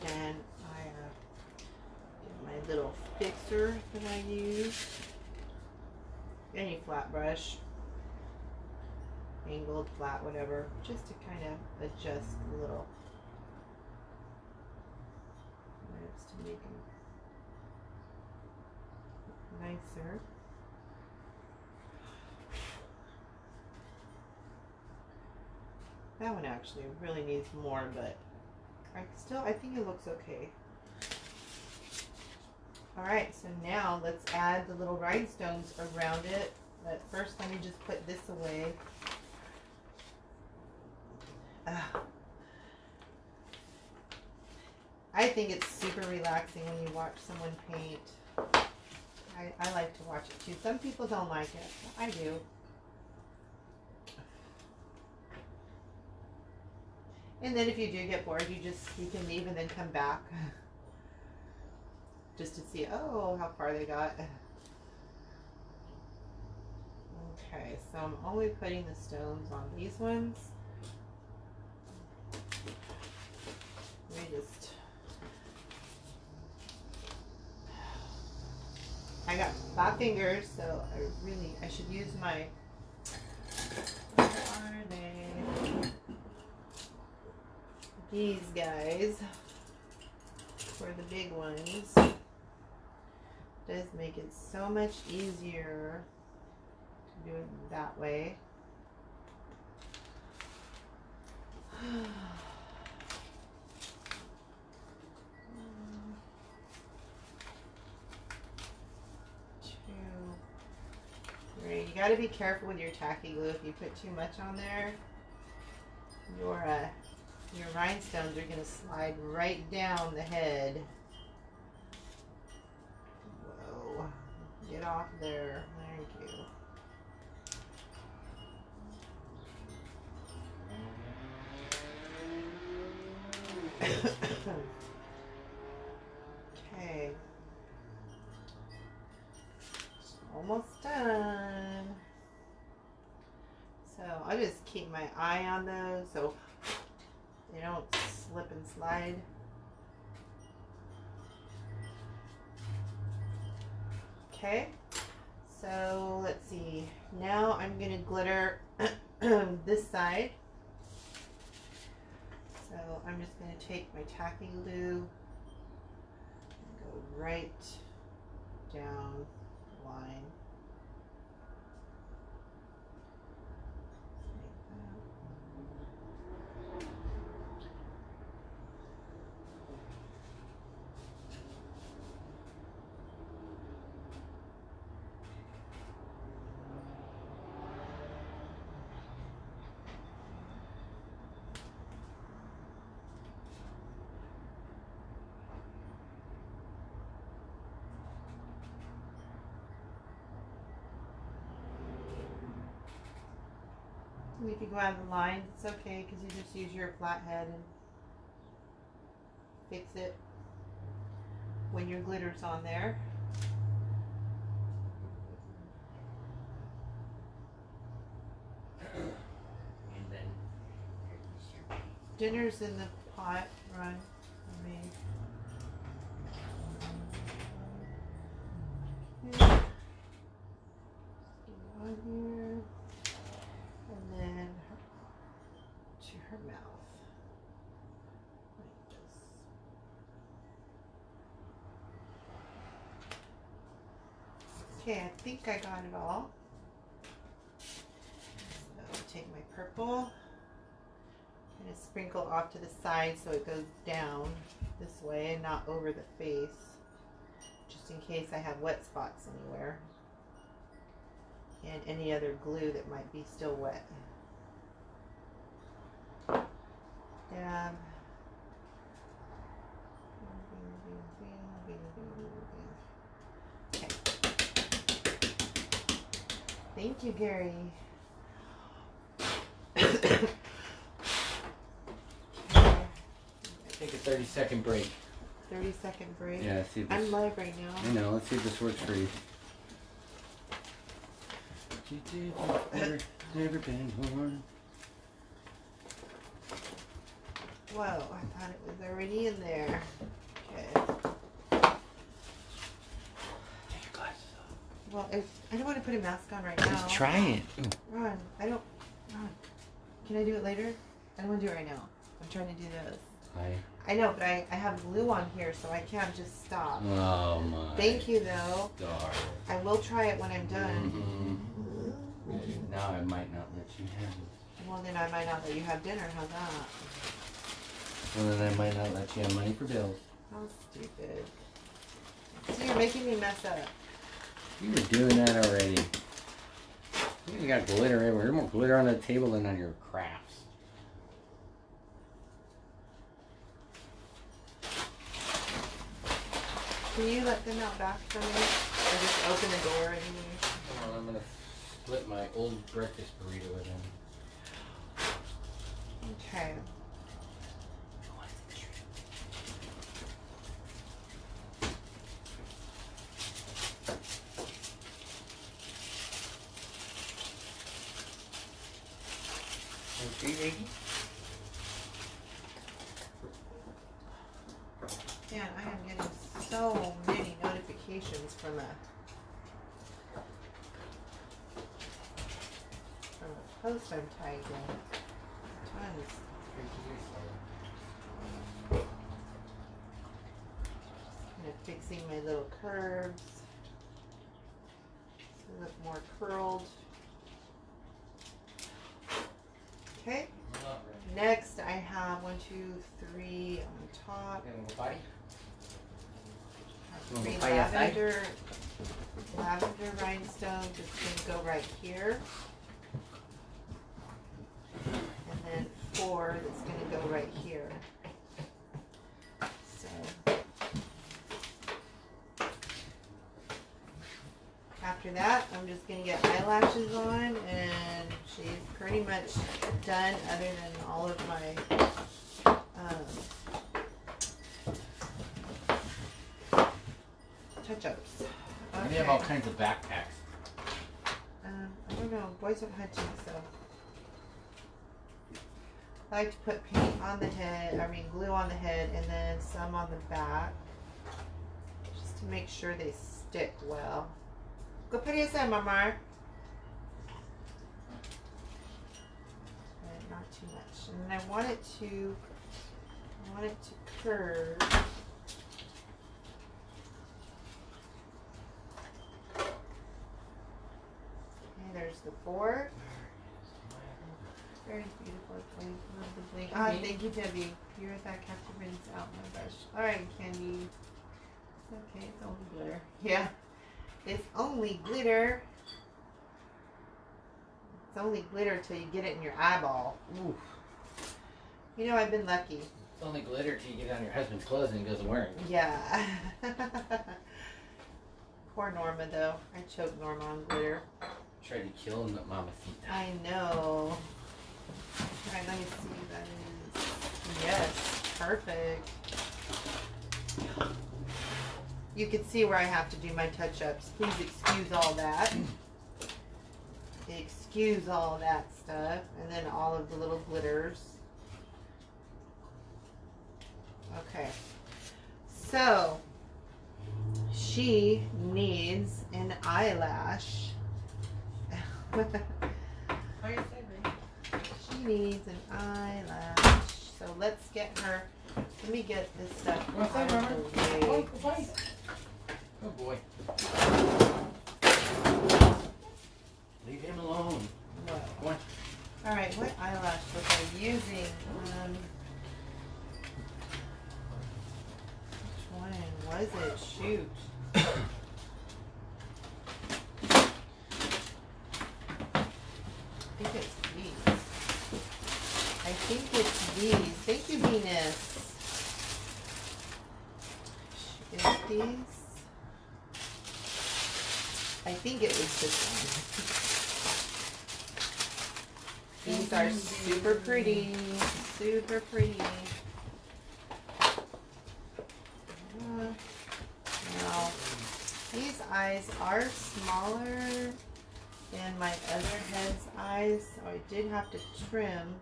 And I get my little fixer that I use. Any flat brush. Angled, flat, whatever. Just to kind of adjust a little. To make them nicer. That one actually really needs more, but I think it looks okay. Alright, so now let's add the little rhinestones around it. But first let me just put this away. I think it's super relaxing when you watch someone paint. I like to watch it too. Some people don't like it. I do. And then if you do get bored, you can leave and then come back. Just to see, oh, how far they got. Okay, so I'm only putting the stones on these ones. Let me just... I got flat fingers, so I should use my, where are they? These guys for the big ones. Does make it so much easier to do it that way. You got to be careful with your tacky glue. If you put too much on there, your rhinestones are going to slide right down the head. Whoa. Get off there. Thank you. Okay. Almost done. So I'll just keep my eye on those so they don't slip and slide. Okay, So let's see. Now I'm going to glitter this side. So I'm just going to take my tacky glue and go right down the line. And if you go out of the lines, it's okay because you just use your flathead and fix it when your glitter's on there. And then Dinner's in the pot, Ron. I mean, okay. On here, and then to her mouth, like this. Okay, I think I got it all. So I'll take my purple and sprinkle off to the side so it goes down this way and not over the face, just in case I have wet spots anywhere. And any other glue that might be still wet. Dab. Okay. Thank you, Gary. take a 30-second break. 30-second break. Yeah, see if this, I'm live right now. I know. Let's see if this works for you. Never been worn. Whoa, I thought it was already in there. Okay. Take your glasses off. Well, I don't want to put a mask on right now. Just try it. Ron, Ron, can I do it later? I don't want to do it right now. I'm trying to do this. I know, but I have glue on here, so I can't just stop. Oh my. Thank you, though. Darn. I will try it when I'm done. Mm-hmm. Now I might not let you have it. Well, then I might not let you have dinner. How's that? Well, then I might not let you have money for bills. How stupid. See, you're making me mess up. You were doing that already. You got glitter everywhere. There's more glitter on the table than on your crafts. Can you let them out back for me? Or just open the door anyway? Well, I'm going to split my old breakfast burrito with them. Okay. Okay, Reggie? Man, I am getting so many notifications from a post I'm tagged in. Tons. Kind of fixing my little curves to look more curled. Okay. Next, I have 1, 2, 3 on top. Three lavender rhinestones. It's going to go right here. And then 4 that's going to go right here. So after that, I'm just going to get eyelashes on, and she's pretty much done other than all of my touch-ups. Okay. They have all kinds of backpacks. I don't know. Boys aren't hunting, so I like to put paint on the head. I mean, glue on the head, and then some on the back, just to make sure they stick well. Go put it aside, Mama. But not too much. And I want it to curve. Okay, there's the 4. Very beautiful. I love the bling. Ah, thank you, Debbie. You're that capture rinse out my brush. Alright, Candy. It's okay, it's only glitter. Yeah. It's only glitter. It's only glitter till you get it in your eyeball. Oof. You know, I've been lucky. It's only glitter till you get on your husband's clothes and he goes wearing it. Yeah. Poor Norma, though. I choked Norma on glitter. Tried to kill him at Mamacita. I know. Alright, let me see. That is... Yes. Perfect. You can see where I have to do my touch-ups. Please excuse all that. Excuse all that stuff. And then all of the little glitters. Okay. So, she needs an eyelash. She needs an eyelash. So let's get her. Let me get this stuff What's that, out Mama? of the way. Oh, go fight. Oh boy. Leave him alone. No. Go on. All right, what eyelash was I using? Which one was it? Shoot. I think it's these. Thank you, Venus. Is these? I think it was this one. These are super pretty. Super pretty. Now, these eyes are smaller than my other head's eyes, so I did have to trim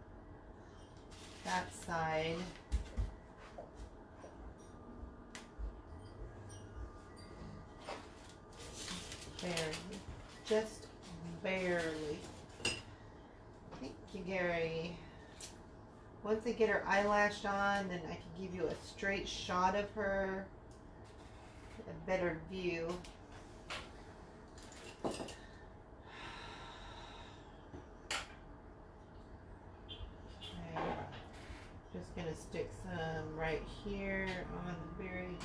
that side. Barely. Just barely. Thank you, Gary. Once I get her eyelash on, then I can give you a straight shot of her. A better view. Just gonna stick some right here on the very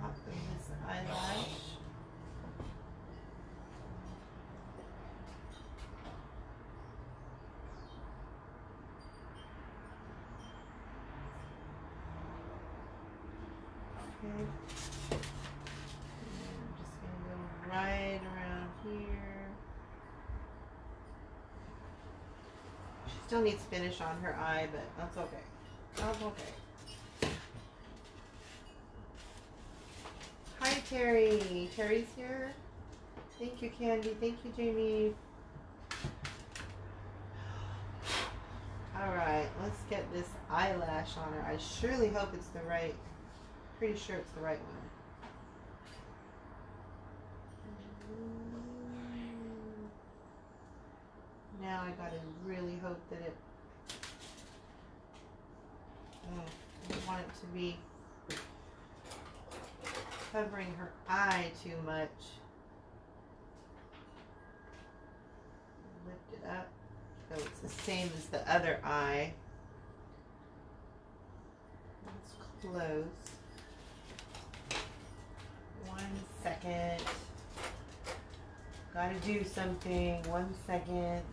top of this eyelash. Okay. And I'm just gonna go right around here. Still needs finish on her eye, but that's okay. That's okay. Hi, Terry. Terry's here. Thank you, Candy. Thank you, Jamie. Alright, let's get this eyelash on her. I surely hope it's the right. Pretty sure it's the right one. Now I gotta really hope that it. I don't want it to be covering her eye too much. Lift it up so it's the same as the other eye. It's close. 1 second. Gotta do something. 1 second.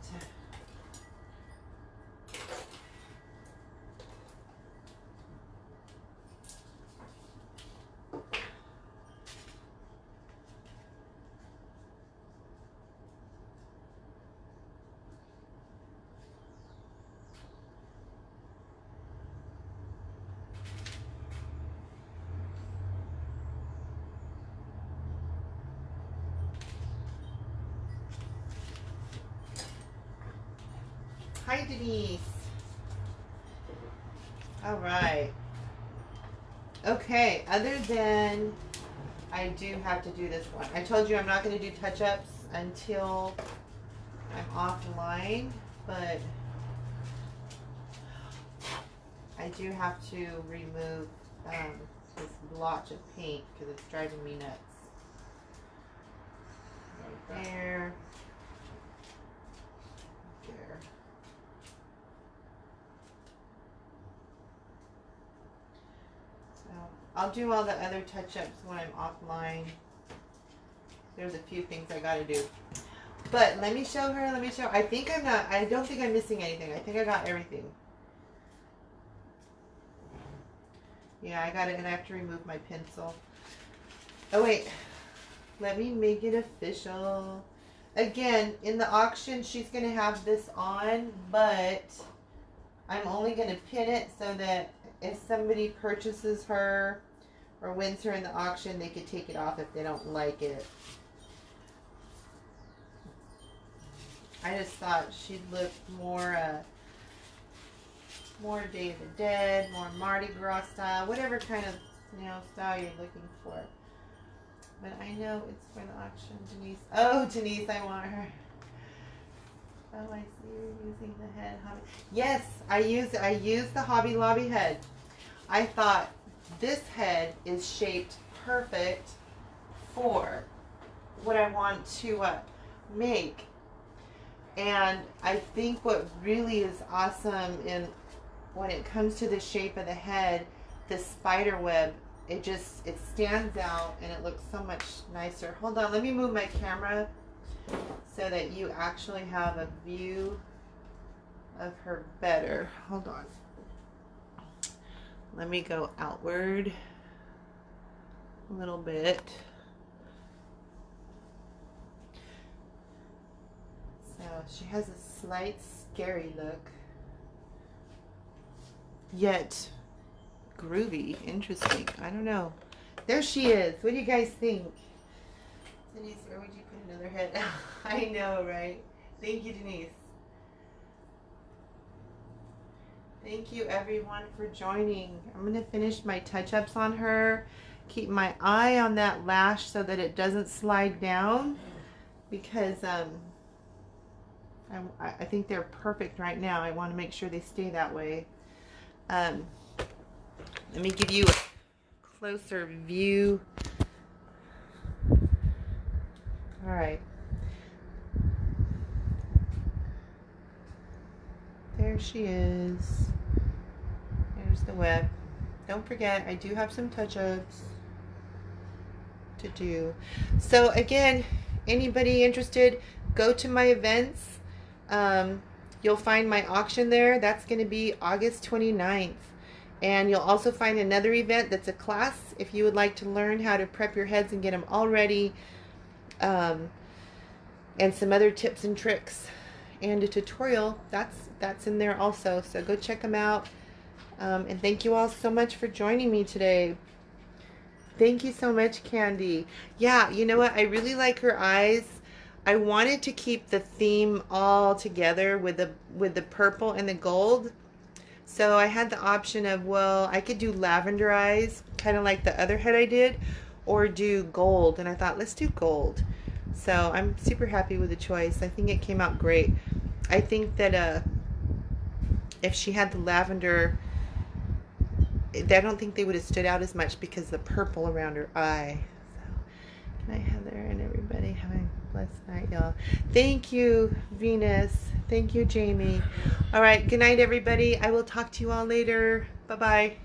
Hi, Denise. All right. Okay, other than I do have to do this one. I told you I'm not going to do touch-ups until I'm offline, but I do have to remove this blotch of paint because it's driving me nuts. Right there. There. So I'll do all the other touch-ups when I'm offline. There's a few things I gotta do. But let me show her, I don't think I'm missing anything. I think I got everything. Yeah, I got it, and I have to remove my pencil. Oh, wait. Let me make it official. Again, in the auction, she's going to have this on, but I'm only going to pin it so that if somebody purchases her or wins her in the auction, they could take it off if they don't like it. I just thought she'd look more Day of the Dead, more Mardi Gras style, whatever kind of style you're looking for. But I know it's for the auction, Denise. Oh, Denise, I want her. Oh, I see you're using the head. Yes, I use the Hobby Lobby head. I thought this head is shaped perfect for what I want to make. And I think what really is awesome when it comes to the shape of the head, the spider web, it stands out and it looks so much nicer. Hold on, let me move my camera so that you actually have a view of her better. Hold on. Let me go outward a little bit. So she has a slight scary look, yet groovy, interesting. I don't know. There she is. What do you guys think? Denise, where would you put another head? I know, right? Thank you, Denise. Thank you, everyone, for joining. I'm going to finish my touch-ups on her. Keep my eye on that lash so that it doesn't slide down, because I think they're perfect right now. I want to make sure they stay that way. Let me give you a closer view. All right. There she is. There's the web. Don't forget, I do have some touch-ups to do. So again, anybody interested, go to my events. You'll find my auction there. That's going to be August 29th. And you'll also find another event that's a class if you would like to learn how to prep your heads and get them all ready. And some other tips and tricks. And a tutorial, that's in there also. So go check them out. And thank you all so much for joining me today. Thank you so much, Candy. Yeah, you know what? I really like her eyes. I wanted to keep the theme all together with the purple and the gold. So I had the option of, well, I could do lavender eyes, kind of like the other head I did, or do gold. And I thought, let's do gold. So I'm super happy with the choice. I think it came out great. I think that if she had the lavender, I don't think they would have stood out as much because the purple around her eye. So, good night, Heather, and everybody. Have a blessed night, y'all. Thank you, Venus. Thank you, Jamie. All right, good night, everybody. I will talk to you all later. Bye-bye.